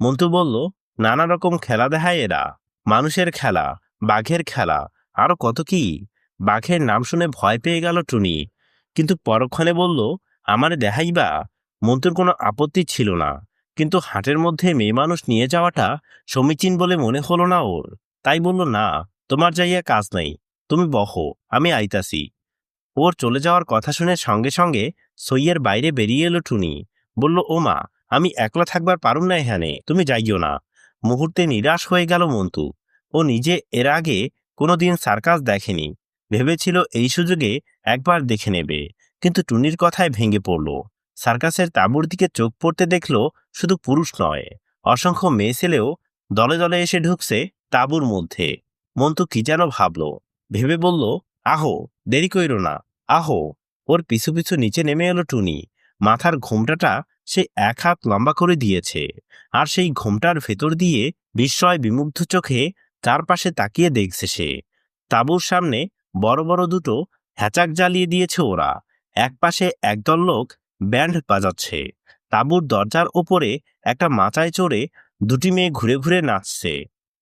মন্টু বলল, নানা রকম খেলা দেখায় এরা। মানুষের খেলা, বাঘের খেলা, আরো কত কি। বাঘের নাম শুনে ভয় পেয়ে গেল টুনি, কিন্তু পরক্ষণে বলল, আমারে দেখাইবা? মন্টুর কোনো আপত্তি ছিল না, কিন্তু হাটের মধ্যে মেয়ে মানুষ নিয়ে যাওয়াটা সমীচীন বলে মনে হলো না ওর। তাই বলল, না, তোমার যাইয়া কাজ নাই, তুমি বহো, আমি আইতাছি। ওর চলে যাওয়ার কথা শুনে সঙ্গে সঙ্গে সইয়ের বাইরে বেরিয়ে এলো টুনি। বলল, ও মা, আমি একলা থাকবার পারুম না এখানে, তুমি যাইও না। মুহূর্তে নিরাশ হয়ে গেল মন্টু। ও নিজে এর আগে কোনোদিন সার্কাস দেখেনি, ভেবেছিল এই সুযোগে একবার দেখে নেবে, কিন্তু টুনির কথায় ভেঙে পড়ল। সার্কাসের তাঁবুর দিকে চোখ পড়তে দেখল শুধু পুরুষ নয়, অসংখ্য মেয়ে ছেলেও দলে দলে এসে ঢুকছে তাঁবুর মধ্যে। মন্টু কি যেন ভাবল, ভেবে বলল, আহো, দেরি কইরো না, আহো। ওর পিছু পিছু নিচে নেমে এলো টুনি। মাথার ঘোমটাটা সে এক হাত লম্বা করে দিয়েছে, আর সেই ঘোমটার ভেতর দিয়ে বিস্ময় বিমুগ্ধ চোখে চারপাশে তাকিয়ে দেখছে সে। তাঁবুর সামনে বড় বড় দুটো হ্যাচাক জ্বালিয়ে দিয়েছে ওরা। একপাশে একদল লোক ব্যান্ড বাজাচ্ছে। তাঁবুর দরজার ওপরে একটা মাচায় চড়ে দুটি মেয়ে ঘুরে ঘুরে নাচছে।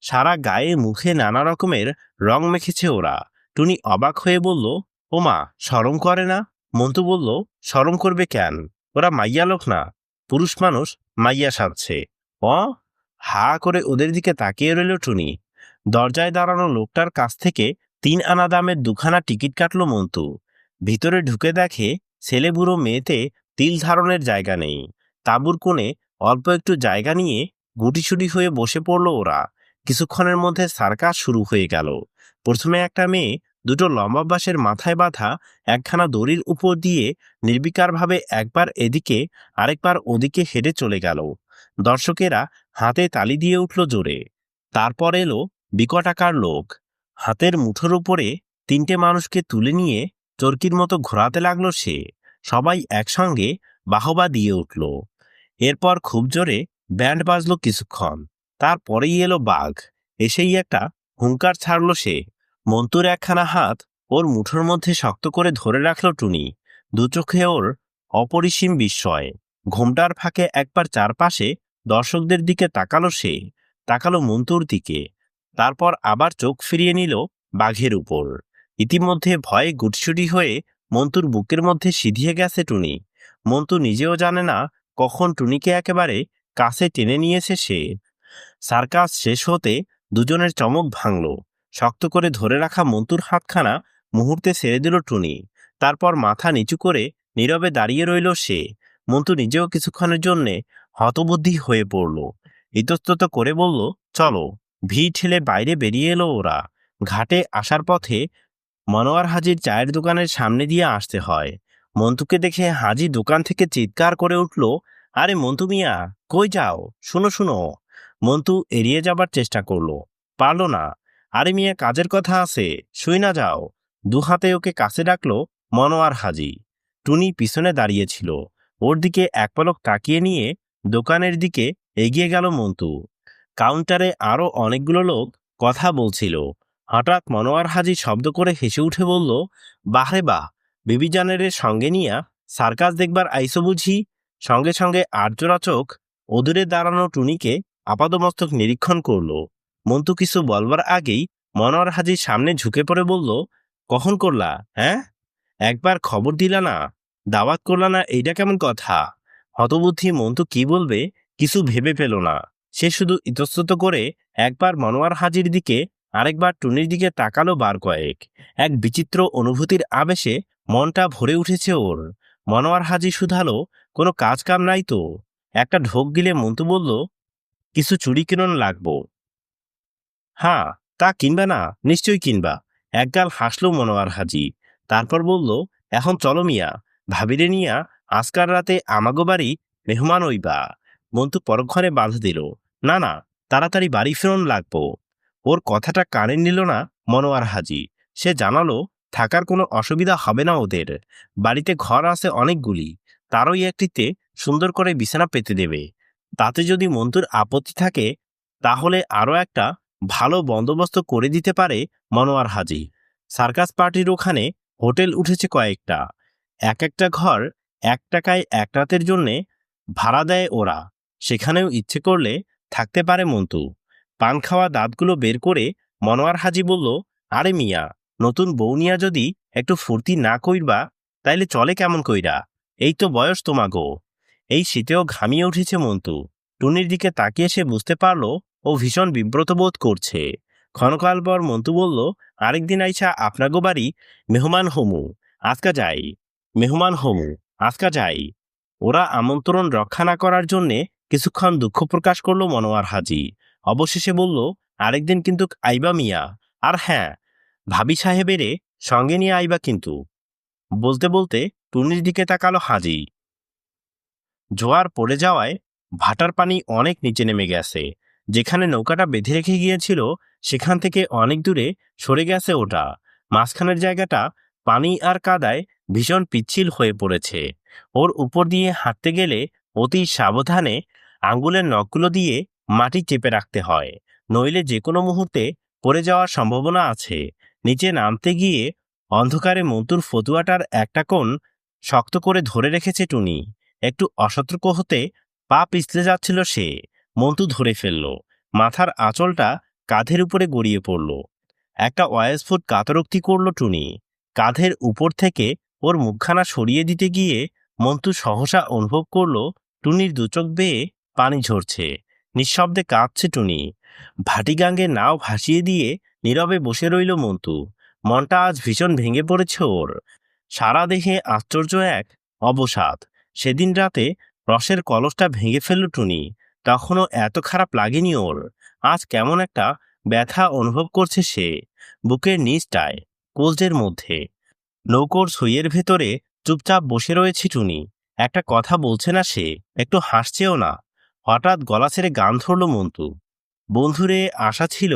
সারা গায়ে মুখে নানা রকমের রং মেখেছে ওরা। টুনি অবাক হয়ে বলল, ওমা, শরম করে না? মন্টু বলল, শরম করবে কেন? ওরা মাইয়া লোক না, পুরুষ মানুষ মাইয়া সাজছে। অ হা করে ওদের দিকে তাকিয়ে রইল টুনি। দরজায় দাঁড়ানো লোকটার কাছ থেকে 3 আনা দামের 2খানা টিকিট কাটল মন্টু। ভিতরে ঢুকে দেখে ছেলে বুড়ো মেয়েতে তিল ধারণের জায়গা নেই। তাঁবুর কোণে অল্প একটু জায়গা নিয়ে গুটিসুটি হয়ে বসে পড়ল ওরা। কিছুক্ষণের মধ্যে সার্কাস শুরু হয়ে গেল। প্রথমে একটা মেয়ে দুটো লম্বা বাঁশের মাথায় বাঁধা একখানা দড়ির উপর দিয়ে নির্বিকারভাবে একবার এদিকে আরেকবার ওদিকে হেঁটে চলে গেল। দর্শকেরা হাতে তালি দিয়ে উঠল জোরে। তারপর এলো বিকটাকার লোক। হাতের মুঠোর উপরে 3টে মানুষকে তুলে নিয়ে চরকির মতো ঘোরাতে লাগলো সে। সবাই একসঙ্গে বাহবা দিয়ে উঠল। এরপর খুব জোরে ব্যান্ড বাজলো কিছুক্ষণ। তারপরেই এলো বাঘ। এসেই একটা হুঙ্কার ছাড়ল সে। মন্টুর একখানা হাত ওর মুঠোর মধ্যে শক্ত করে ধরে রাখল টুনি। দু চোখে ওর অপরিসীম বিস্ময়। ঘোমটার ফাঁকে একবার চারপাশে দর্শকদের দিকে তাকালো সে, তাকালো মন্টুর দিকে, তারপর আবার চোখ ফিরিয়ে নিল বাঘের উপর। ইতিমধ্যে ভয়ে গুটসুটি হয়ে মন্টুর বুকের মধ্যে সিধিয়ে গেছে টুনি। মন্টু নিজেও জানে না কখন টুনিকে একেবারে কাছে টেনে নিয়েছে সে। সার্কাস শেষ হতে দুজনের চমক ভাঙল। শক্ত করে ধরে রাখা মন্টুর হাতখানা মুহূর্তে ছেড়ে দিল টুনি। তারপর মাথা নিচু করে নীরবে দাঁড়িয়ে রইল সে। মন্টু নিজেও কিছুক্ষণের জন্যে হতবুদ্ধি হয়ে পড়ল। ইতস্তত করে বলল, চলো। ভিড় ঠেলে বাইরে বেরিয়ে এলো ওরা। ঘাটে আসার পথে মনোয়ার হাজির চায়ের দোকানের সামনে দিয়ে আসতে হয়। মন্টুকে দেখে হাজি দোকান থেকে চিৎকার করে উঠল, আরে মন্টু মিয়া, কই যাও? শুনো শুনো। মন্টু এড়িয়ে যাবার চেষ্টা করলো, পারল না। আরে মিয়া, কাজের কথা আছে, শুই না যাও। দুহাতে ওকে কাছে ডাকলো মনোয়ার হাজি। টুনি পিছনে দাঁড়িয়েছিল। ওর দিকে এক পলক তাকিয়ে নিয়ে দোকানের দিকে এগিয়ে গেল মন্টু। কাউন্টারে আরো অনেকগুলো লোক কথা বলছিল। হঠাৎ মনোয়ার হাজি শব্দ করে হেসে উঠে বলল, বাহরে বাহ, বিবিজানের সঙ্গে নিয়া সার্কাস দেখবার আইসো বুঝি? সঙ্গে সঙ্গে আর্যরা চোখ অদূরে দাঁড়ানো টুনিকে আপাদমস্তক নিরীক্ষণ করল। মন্টু কিছু বলবার আগেই মনোয়ার হাজির সামনে ঝুঁকে পড়ে বলল, কখন করলা? হ্যাঁ, একবার খবর দিলা না, দাওয়াত করলা না, এইটা কেমন কথা? হতবুদ্ধি মন্টু কি বলবে কিছু ভেবে পেল না। সে শুধু ইতস্তত করে একবার মনোয়ার হাজির দিকে আরেকবার টুনির দিকে তাকালো বার কয়েক। এক বিচিত্র অনুভূতির আবেশে মনটা ভরে উঠেছে ওর। মনোয়ার হাজি শুধালো, কোনো কাজ কাম নাই তো? একটা ঢোক গিলে মন্টু বলল, কিছু চুড়ি কিনন লাগবো। হ্যাঁ, তা কিনবা না? নিশ্চয়ই কিনবা। একগাল হাসলো মনোয়ার হাজি। তারপর বলল, এখন চলো মিয়া, ভাবিরে নিয়া আজকার রাতে আমাগো বাড়ি মেহমান হইবা। মন্তু পরক্ষণে বাধা দিল, না না, তাড়াতাড়ি বাড়ি ফেরন লাগবো। ওর কথাটা কানে নিল না মনোয়ার হাজি। সে জানালো থাকার কোনো অসুবিধা হবে না ওদের, বাড়িতে ঘর আছে অনেকগুলি, তারই একটিতে সুন্দর করে বিছানা পেতে দেবে। তাতে যদি মন্তুর আপত্তি থাকে তাহলে আরো একটা ভালো বন্দোবস্ত করে দিতে পারে মনোয়ার হাজি। সার্কাস পার্টির ওখানে হোটেল উঠেছে কয়েকটা, এক একটা ঘর 1 টাকায় 1 রাতের জন্যে ভাড়া দেয় ওরা। সেখানেও ইচ্ছে করলে থাকতে পারে মন্তু। পান খাওয়া দাঁতগুলো বের করে মনোয়ার হাজি বলল, আরে মিয়া, নতুন বউ নিয়া যদি একটু ফুর্তি না কইরবা তাইলে চলে কেমন কইরা? এই তো বয়স তোমাগো। এই শীতেও ঘামিয়ে উঠেছে মন্তু। টুনির দিকে তাকিয়ে সে বুঝতে পারল ও ভীষণ বিব্রত বোধ করছে। ক্ষণকাল পর মন্তু বলল, আরেকদিন আইসা আপনাগো বাড়ি মেহমান হমু, আজকা যাই। মেহমান হমু, আজকা যাই। ওরা আমন্ত্রণ রক্ষা না করার জন্যে কিছুক্ষণ দুঃখ প্রকাশ করল মনোয়ার হাজি। অবশেষে বলল, আরেকদিন কিন্তু আইবা মিয়া, আর হ্যাঁ, ভাবি সাহেবেরে সঙ্গে নিয়ে আইবা কিন্তু। বলতে বলতে টুনির দিকে তাকালো হাজি। জোয়ার পড়ে যাওয়ায় ভাটার পানি অনেক নিচে নেমে গেছে। যেখানে নৌকাটা বেঁধে রেখে গিয়েছিল সেখান থেকে অনেক দূরে সরে গেছে ওটা। মাঝখানের জায়গাটা পানি আর কাদায় ভীষণ পিচ্ছিল হয়ে পড়েছে। ওর উপর দিয়ে হাঁটতে গেলে অতি সাবধানে আঙ্গুলের নখগুলো দিয়ে মাটি চেপে রাখতে হয়, নইলে যে কোনো মুহূর্তে পড়ে যাওয়ার সম্ভাবনা আছে। নিচে নামতে গিয়ে অন্ধকারে মন্তুর ফতুয়াটার একটা কোণ শক্ত করে ধরে রেখেছে টুনি। একটু অসতর্ক হতে পা পিছলে যাচ্ছিল সে, মন্তু ধরে ফেলল। মাথার আঁচলটা কাঁধের উপরে গড়িয়ে পড়ল। একটা অস্ফুট কাতরোক্তি করল টুনি। কাঁধের উপর থেকে ওর মুখখানা সরিয়ে দিতে গিয়ে মন্তু সহসা অনুভব করল টুনির দুচোখ বেয়ে পানি ঝরছে। নিঃশব্দে কাঁদছে টুনি। ভাটিগাঙ্গে নাও ভাসিয়ে দিয়ে নীরবে বসে রইল মন্তু। মনটা আজ ভীষণ ভেঙে পড়েছে ওর। সারা দেহে আশ্চর্য এক অবসাদ। সেদিন রাতে রসের কলসটা ভেঙে ফেলল টুনি, তখনও এত খারাপ লাগেনি ওর। আজ কেমন একটা ব্যথা অনুভব করছে সে, বুকের নিচটায়, কলজের মধ্যে। নৌকোর সইয়ের ভেতরে চুপচাপ বসে রয়েছে টুনি। একটা কথা বলছে না সে, একটু হাসছেও না। হঠাৎ গলা ছেড়ে গান ধরল মন্তু। বন্ধুরে আশা ছিল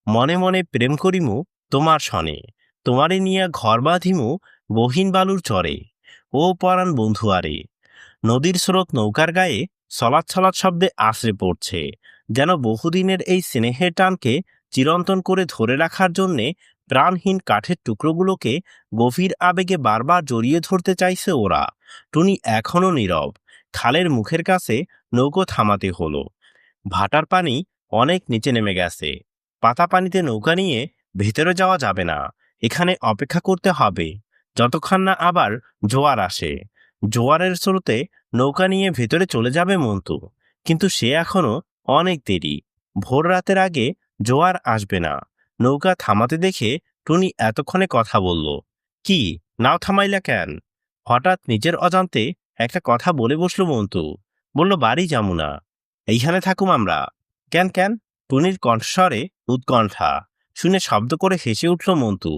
মনে মনে প্রেম করিমু তোমার সনে, তোমারে নিয়া ঘর বাঁধিমু গহীন বালুর চরে, ও পরাণ বন্ধু আরে। নদীর স্রোত নৌকার গায়ে ছলাৎ ছলাৎ শব্দে আছড়ে পড়ছে, যেন বহুদিনের এই স্নেহের টানকে চিরন্তন করে ধরে রাখার জন্যে প্রাণহীন কাঠের টুকরোগুলোকে গভীর আবেগে বারবার জড়িয়ে ধরতে চাইছে ওরা। টুনি এখনো নীরব। খালের মুখের কাছে নৌকো থামাতে হলো। ভাটার পানি অনেক নিচে নেমে গেছে। পাতা পানিতে নৌকা নিয়ে ভেতরে যাওয়া যাবে না। এখানে অপেক্ষা করতে হবে যতক্ষণ না আবার জোয়ার আসে। জোয়ারের স্রোতে নৌকা নিয়ে ভেতরে চলে যাবে মন্তু, কিন্তু সে এখনো অনেক দেরি। ভোর রাতের আগে জোয়ার আসবে না। নৌকা থামাতে দেখে টুনি এতক্ষণে কথা বলল, কি নাও থামাইলা কেন? হঠাৎ নিজের অজান্তে একটা কথা বলে বসলো মন্তু। বলল, বাড়ি যামু না, এইখানে থাকুম আমরা। কেন কেন? টুনির কণ্ঠস্বরে উৎকণ্ঠা। শুনে শব্দ করে হেসে উঠল মন্তু।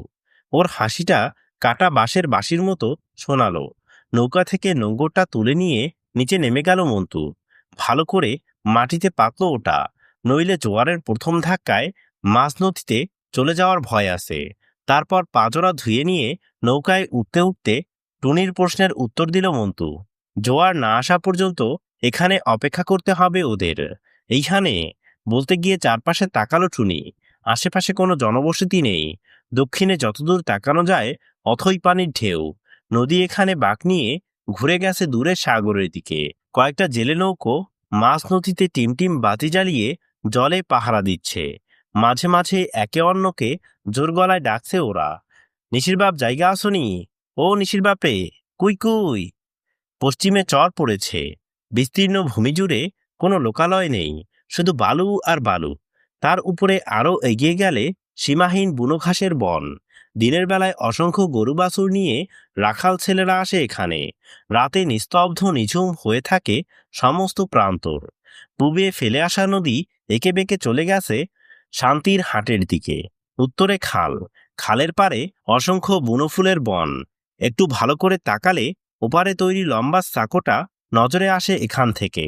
ওর হাসিটা কাটা বাঁশের বাঁশির মতো শোনালো। নৌকা থেকে নোঙরটা তুলে নিয়ে নিচে নেমে গেল মন্তু। ভালো করে মাটিতে পাতল ওটা, নইলে জোয়ারের প্রথম ধাক্কায় মাঝ নদীতে চলে যাওয়ার ভয় আছে। তারপর পাজরা ধুয়ে নিয়ে নৌকায় উঠতে উঠতে টুনির প্রশ্নের উত্তর দিল মন্তু। জোয়ার না আসা পর্যন্ত এখানে অপেক্ষা করতে হবে ওদের। এইখানে বলতে গিয়ে চারপাশে তাকালো টুনি। আশেপাশে কোনো জনবসতি নেই। দক্ষিণে যতদূর তাকানো যায় অথই পানির ঢেউ। নদী এখানে বাঁক নিয়ে ঘুরে গেছে দূরের সাগরের দিকে। কয়েকটা জেলে নৌকো মাঝ নদীতে টিমটিম বাতি জ্বালিয়ে জলে পাহারা দিচ্ছে। মাঝে মাঝে একে অন্যকে জোর গলায় ডাকছে ওরা, নিশির বাপ জায়গা আসনি? ও নিশির বাপে, কুই কুই। পশ্চিমে চর পড়েছে। বিস্তীর্ণ ভূমি জুড়ে কোনো লোকালয় নেই, শুধু বালু আর বালু। তার উপরে আরও এগিয়ে গেলে সীমাহীন বুনো ঘাসের বন। দিনের বেলায় অসংখ্য গরু বাছুর নিয়ে রাখাল ছেলেরা আসে এখানে। রাতে নিস্তব্ধ নিঝুম হয়ে থাকে সমস্ত প্রান্তর। পূবে ফেলে আসা নদী এঁকে বেঁকে চলে গেছে শান্তির হাটের দিকে। উত্তরে খাল, খালের পারে অসংখ্য বুনো ফুলের বন। একটু ভালো করে তাকালে ওপারে তৈরি লম্বা সাঁকোটা নজরে আসে এখান থেকে।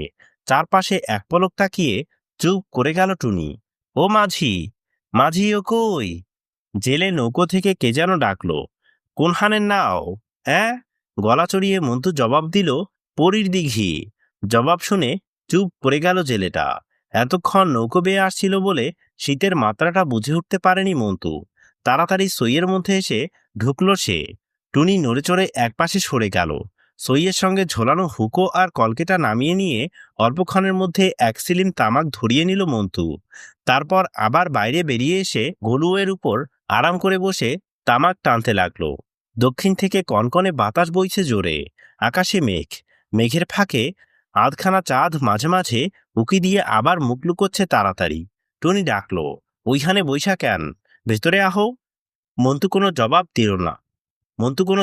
চারপাশে এক পলক তাকিয়ে চুপ করে গেল টুনি। ও মাঝি, মাঝি ও কই? জেলে নৌকো থেকে কে যেন ডাকলো। কোনখানের নাও? হ্যাঁ, গলা চড়িয়ে মন্টু জবাব দিল, পরীর দিঘি। জবাব শুনে চুপ করে গেল জেলেটা। এতক্ষণ নৌকো বেয়ে আসছিল বলে শীতের মাত্রাটা বুঝে উঠতে পারেনি মন্টু। তাড়াতাড়ি সইয়ের মধ্যে এসে ঢুকলো সে। টুনি নড়েচড়ে একপাশে সরে গেল। সইয়ের সঙ্গে ঝোলানো হুকো আর কলকেটা নামিয়ে নিয়ে অল্পক্ষণের মধ্যে এক সিলিম তামাক ধরিয়ে নিল মন্টু। তারপর আবার বাইরে বেরিয়ে এসে গলুয়ের উপর আরাম করে বসে তামাক টানতে লাগলো। দক্ষিণ থেকে কনকনে বাতাস বইছে জোরে। আকাশে মেঘ, মেঘের ফাঁকে আধখানা চাঁদ মাঝে মাঝে উকি দিয়ে আবার মুখ লুকোচ্ছে তাড়াতাড়ি। টুনি ডাকলো, ওইখানে বৈশা কেন? ভেতরে আহো। মন্টু কোনো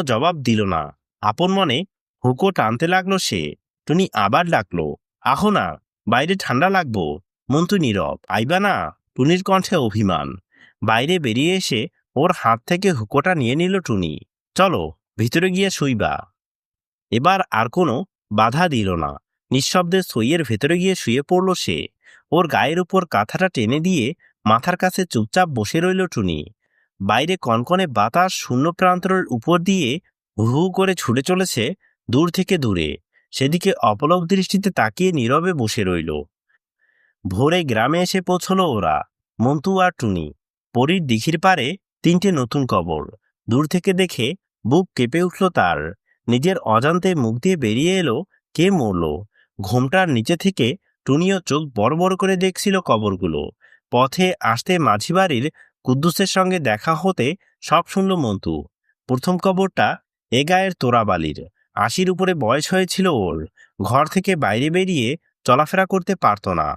জবাব দিল না। আপন মনে হুকো টানতে লাগলো সে। টুনি আবার ডাকলো, আহো না, বাইরে ঠান্ডা লাগবো। মন্টু নীরব। আইবা না? টুনির কণ্ঠে অভিমান। বাইরে বেরিয়ে এসে ওর হাত থেকে হুকোটা নিয়ে নিল টুনি। চলো, ভিতরে গিয়ে শুইবা। এবার আর কোনো বাধা দিল না। নিঃশব্দে সইয়ের ভেতরে গিয়ে শুয়ে পড়ল সে। ওর গায়ের উপর কাঁথাটা টেনে দিয়ে মাথার কাছে চুপচাপ বসে রইল টুনি। বাইরে কনকনে বাতাস শূন্য প্রান্তরের উপর দিয়ে হু হু করে ছুটে চলেছে দূর থেকে দূরে। সেদিকে অপলক দৃষ্টিতে তাকিয়ে নীরবে বসে রইল। ভোরে গ্রামে এসে পৌঁছলো ওরা, মন্টু আর টুনি। পরীর দিঘির পারে তিনটে নতুন কবর। দূর থেকে দেখে বুক কেঁপে উঠল তার। নিজের অজান্তে মুখ দিয়ে বেরিয়ে এলো, কে মরল। ঘোমটার নিচে থেকে টুনিও চোখ বড় বড় করে দেখছিল কবরগুলো। পথে আসতে মাঝি বাড়ির কুদ্দুসের সঙ্গে দেখা হতে সব শুনল মন্টু। প্রথম কবরটা এ গায়ের তোরাবালির। ৮০ উপরে বয়স হয়েছিল ওর। ঘর থেকে বাইরে বেরিয়ে চলাফেরা করতে পারত না।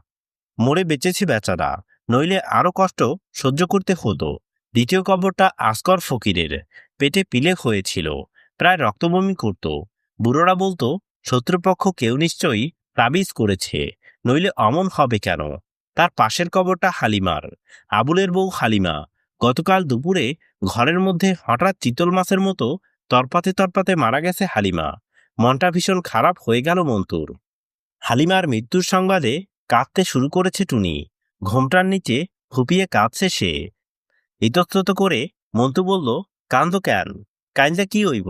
মরে বেঁচেছে বেচারা, নইলে আরো কষ্ট সহ্য করতে হতো। দ্বিতীয় কবরটা আসকর ফকিরের। পেটে পিলে হয়েছিল, প্রায় রক্তবমি করত। বুড়োরা বলতো, শত্রুপক্ষ কেউ নিশ্চয়ই তাবিজ করেছে, নইলে অমন হবে কেন। তার পাশের কবরটা হালিমার, আবুলের বউ হালিমা। গতকাল দুপুরে ঘরের মধ্যে হঠাৎ চিতল মাছের মতো তরপাতে তরপাতে মারা গেছে হালিমা। মনটা ভীষণ খারাপ হয়ে গেল মন্টুর। হালিমার মৃত্যুর সংবাদে কাঁদতে শুরু করেছে টুনি। ঘোমটার নিচে ফুপিয়ে কাঁদছে সে। ইতস্তত করে মন্টু বলল, কান্দো কেন? কাইন্দা কি হইব?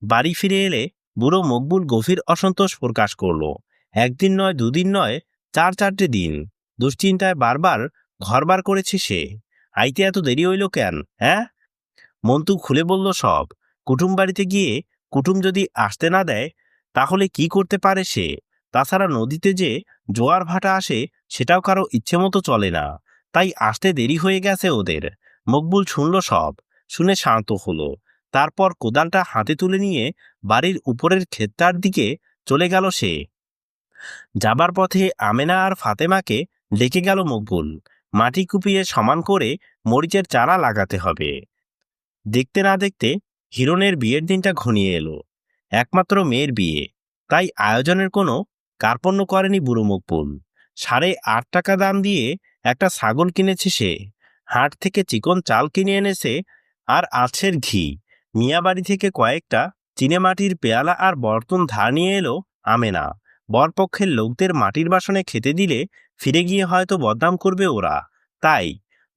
বাড়ি ফিরে এলে বুড়ো মকবুল গভীর অসন্তোষ প্রকাশ করল। একদিন নয়, দুদিন নয়, ৪-৪টে দিন দুশ্চিন্তায় বারবার ঘরবার করেছে সে। আইতে এত দেরি হইল কেন, হ্যাঁ? মন্টু খুলে বলল সব। কুটুম বাড়িতে গিয়ে কুটুম যদি আসতে না দেয় তাহলে কি করতে পারে সে? তাছাড়া নদীতে যে জোয়ার ভাটা আসে সেটাও কারো ইচ্ছে মতো চলে না। তাই আসতে দেরি হয়ে গেছে ওদের। মকবুল শুনল সব, শুনে শান্ত হলো। তারপর কোদালটা হাতে তুলে নিয়ে বাড়ির উপরের ক্ষেতটার দিকে চলে গেল সে। যাবার পথে আমেনা আর ফাতেমাকে ডেকে গেল মকবুল। মাটি কুপিয়ে সমান করে মরিচের চারা লাগাতে হবে। দেখতে না দেখতে হিরণের বিয়ের দিনটা ঘনিয়ে এলো। একমাত্র মেয়ের বিয়ে, তাই আয়োজনের কোনো কার্পণ্য করেনি বুড়ো মকবুল। ৮.৫ টাকা দাম দিয়ে একটা ছাগল কিনেছে সে। হাট থেকে চিকন চাল কিনে এনেছে আর আছের ঘি। মিয়াবাড়ি থেকে কয়েকটা চীনেমাটির পেয়ালা আর বর্তন ধার নিয়ে এলো আমেনা। বরপক্ষের লোকদের মাটির বাসনে খেতে দিলে ফিরে গিয়ে হয়তো বদনাম করবে ওরা। তাই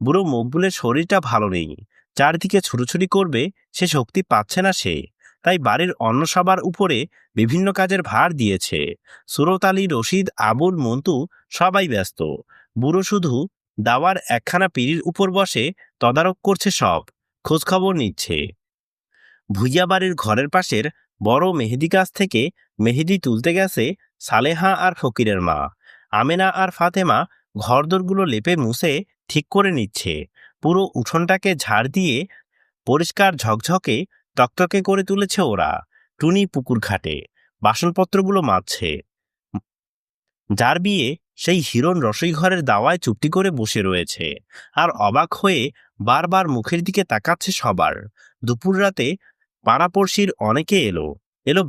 বুড়ো মকবুলের শরীরটা ভালো নেই। চারদিকে ছুটোছুটি করবে সে শক্তি পাচ্ছে না সে। তাই বাড়ির অন্য সবার উপরে বিভিন্ন কাজের ভার দিয়েছে। সুরত আলী, রশিদ, আবুল, মন্টু সবাই ব্যস্ত। বুড়ো শুধু দাওয়ার একখানা পিঁড়ির উপর বসে তদারক করছে, সব খোঁজখবর নিচ্ছে। ভুইয়া বাড়ির ঘরের পাশের বড় মেহেদি গাছ থেকে মেহেদি তুলতে গেছে সালেহা আর ফকিরের মা। আমেনা আর ফাতেমা ঘরদোরগুলো লেপে মুছে ঠিক করে নিচ্ছে। পুরো উঠোনটাকে ঝাড় দিয়ে পরিষ্কার ঝকঝকে তকতকে করে তুলেছে ওরা। টুনি পুকুর ঘাটে বাসনপত্রগুলো মাজছে। যার বিয়ে সেই হিরণ রসই ঘরের দাওয়ায় চুপটি করে বসে রয়েছে আর অবাক হয়ে বারবার মুখের দিকে তাকাচ্ছে সবার। দুপুর রাতে পাড়াপড়শির অনেকে এলো।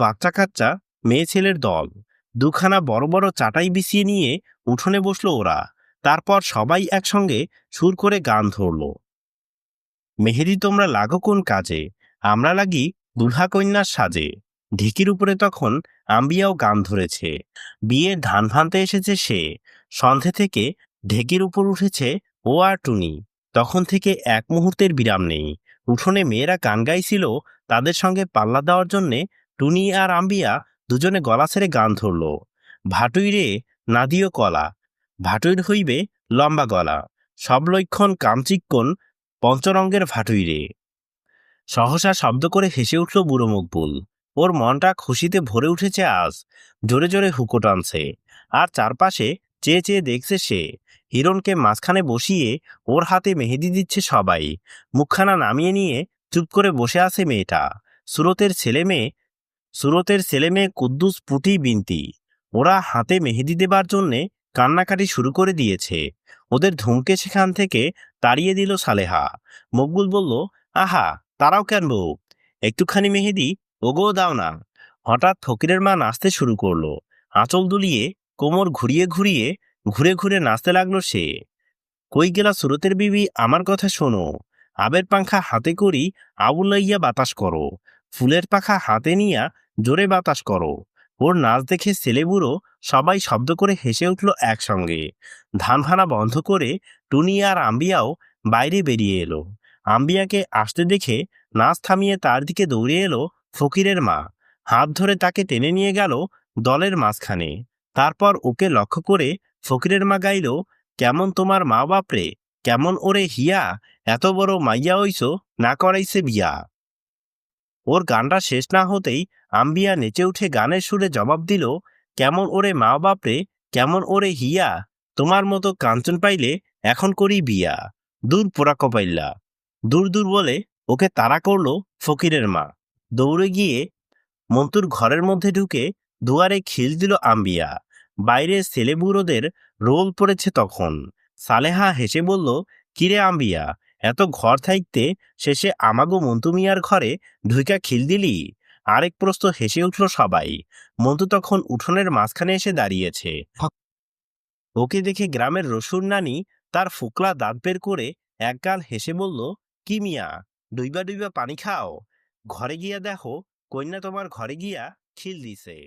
বাচ্চা কাচ্চা মেয়ে ছেলের দল। দুখানা বড় বড় চাটাই বিছিয়ে নিয়ে উঠোনে বসলো ওরা। তারপর সবাই একসঙ্গে সুর করে গান ধরল। মেহেদি তোমরা লাগো কোন কাজে, আমরা লাগি দুলহা কন্যার সাজে। ঢিকির উপরে তখন আম্বিয়াও গান ধরেছে। বিয়ের ধান ভানতে এসেছে সে। সন্ধে থেকে ঢেকির উপর উঠেছে ও আর টুনি। তখন থেকে এক মুহূর্তের বিরাম নেই। উঠোনে মেয়েরা গান গাইছিল, তাদের সঙ্গে পাল্লা দেওয়ার জন্যে টুনি আর আম্বিয়া দুজনে গলা ছেড়ে গান ধরল। ভাটুইরে নাদিও কলা, ভাটুইর হইবে লম্বা গলা, সব লক্ষণ কামচিক্কন পঞ্চরঙ্গের ভাটুইরে। সহসা শব্দ করে হেসে উঠল বুড়ো মকবুল। ওর মনটা খুশিতে ভরে উঠেছে আজ। জোরে জোরে হুকো টানছে, আর চারপাশে চেয়ে চেয়ে দেখছে সে। হিরণকে মাঝখানে বসিয়ে ওর হাতে মেহেদি দিচ্ছে সবাই। মুখখানা নামিয়ে নিয়ে চুপ করে বসে আছে মেয়েটা। সুরতের ছেলে মেয়ে কুদ্দুস পুটি বিনতি। ওরা হাতে মেহেদি দেবার জন্যে কান্নাকাটি শুরু করে দিয়েছে। ওদের ধুমকে সেখান থেকে তাড়িয়ে দিল সালেহা। মকবুল বলল, আহা, তারাও কেন বউ, একটুখানি মেহেদি ওগো দাও না। হঠাৎ ফকিরের মা নাচতে শুরু করলো। আঁচল দুলিয়ে কোমর ঘুরিয়ে ঘুরিয়ে ঘুরে ঘুরে নাচতে লাগলো সে। কই গেলা সুরতের বিবি, আমার কথা শোনো, আবের পাংখা হাতে করি আবু লইয়া বাতাস করো, ফুলের পাখা হাতে নিয়া জোরে বাতাস করো। ওর নাচ দেখে ছেলেবুড়ো সবাই শব্দ করে হেসে উঠল একসঙ্গে। ধান ভানা বন্ধ করে টুনি আর আম্বিয়াও বাইরে বেরিয়ে এলো। আম্বিয়াকে আসতে দেখে নাচ থামিয়ে তার দিকে দৌড়ে এলো ফকিরের মা। হাত ধরে তাকে টেনে নিয়ে গেল দলের মাঝখানে। তারপর ওকে লক্ষ্য করে ফকিরের মা গাইল, কেমন তোমার মা বাপরে, কেমন ওরে হিয়া, এত বড় মাইয়া হইছো, না করাইছে বিয়া। ওর গানটা শেষ না হতেই আম্বিয়া নেচে উঠে গানের সুরে জবাব দিল, কেমন ওরে মা বাপরে, কেমন ওরে হিয়া, তোমার মতো কাঞ্চন পাইলে এখন করি বিয়া। দূর পোড়া কপাইল্লা। দূর দূর বলে ওকে তাড়া করলো ফকিরের মা। দৌড়ে গিয়ে মন্তুর ঘরের মধ্যে ঢুকে দুয়ারে খিল দিল আম্বিয়া। বাইরে ছেলেবুড়োদের রোল পড়েছে তখন। সালেহা হেসে বলল, কিরে আম্বিয়া, এত ঘর থাইতে শেষে আমাগো মন্তু মিয়ার ঘরে ঢুইকা খিল দিলি? আরেক প্রস্ত হেসে উঠল সবাই। মন্তু তখন উঠোনের মাঝখানে এসে দাঁড়িয়েছে। ওকে দেখে গ্রামের রসুর নানি তার ফোকলা দাঁত বের করে একগাল হেসে বলল, কি মিয়া, ডুইবা ডুইবা পানি খাও? ঘরে গিয়া দেখো কন্যা তোমার ঘরে গিয়া খিল দিছে।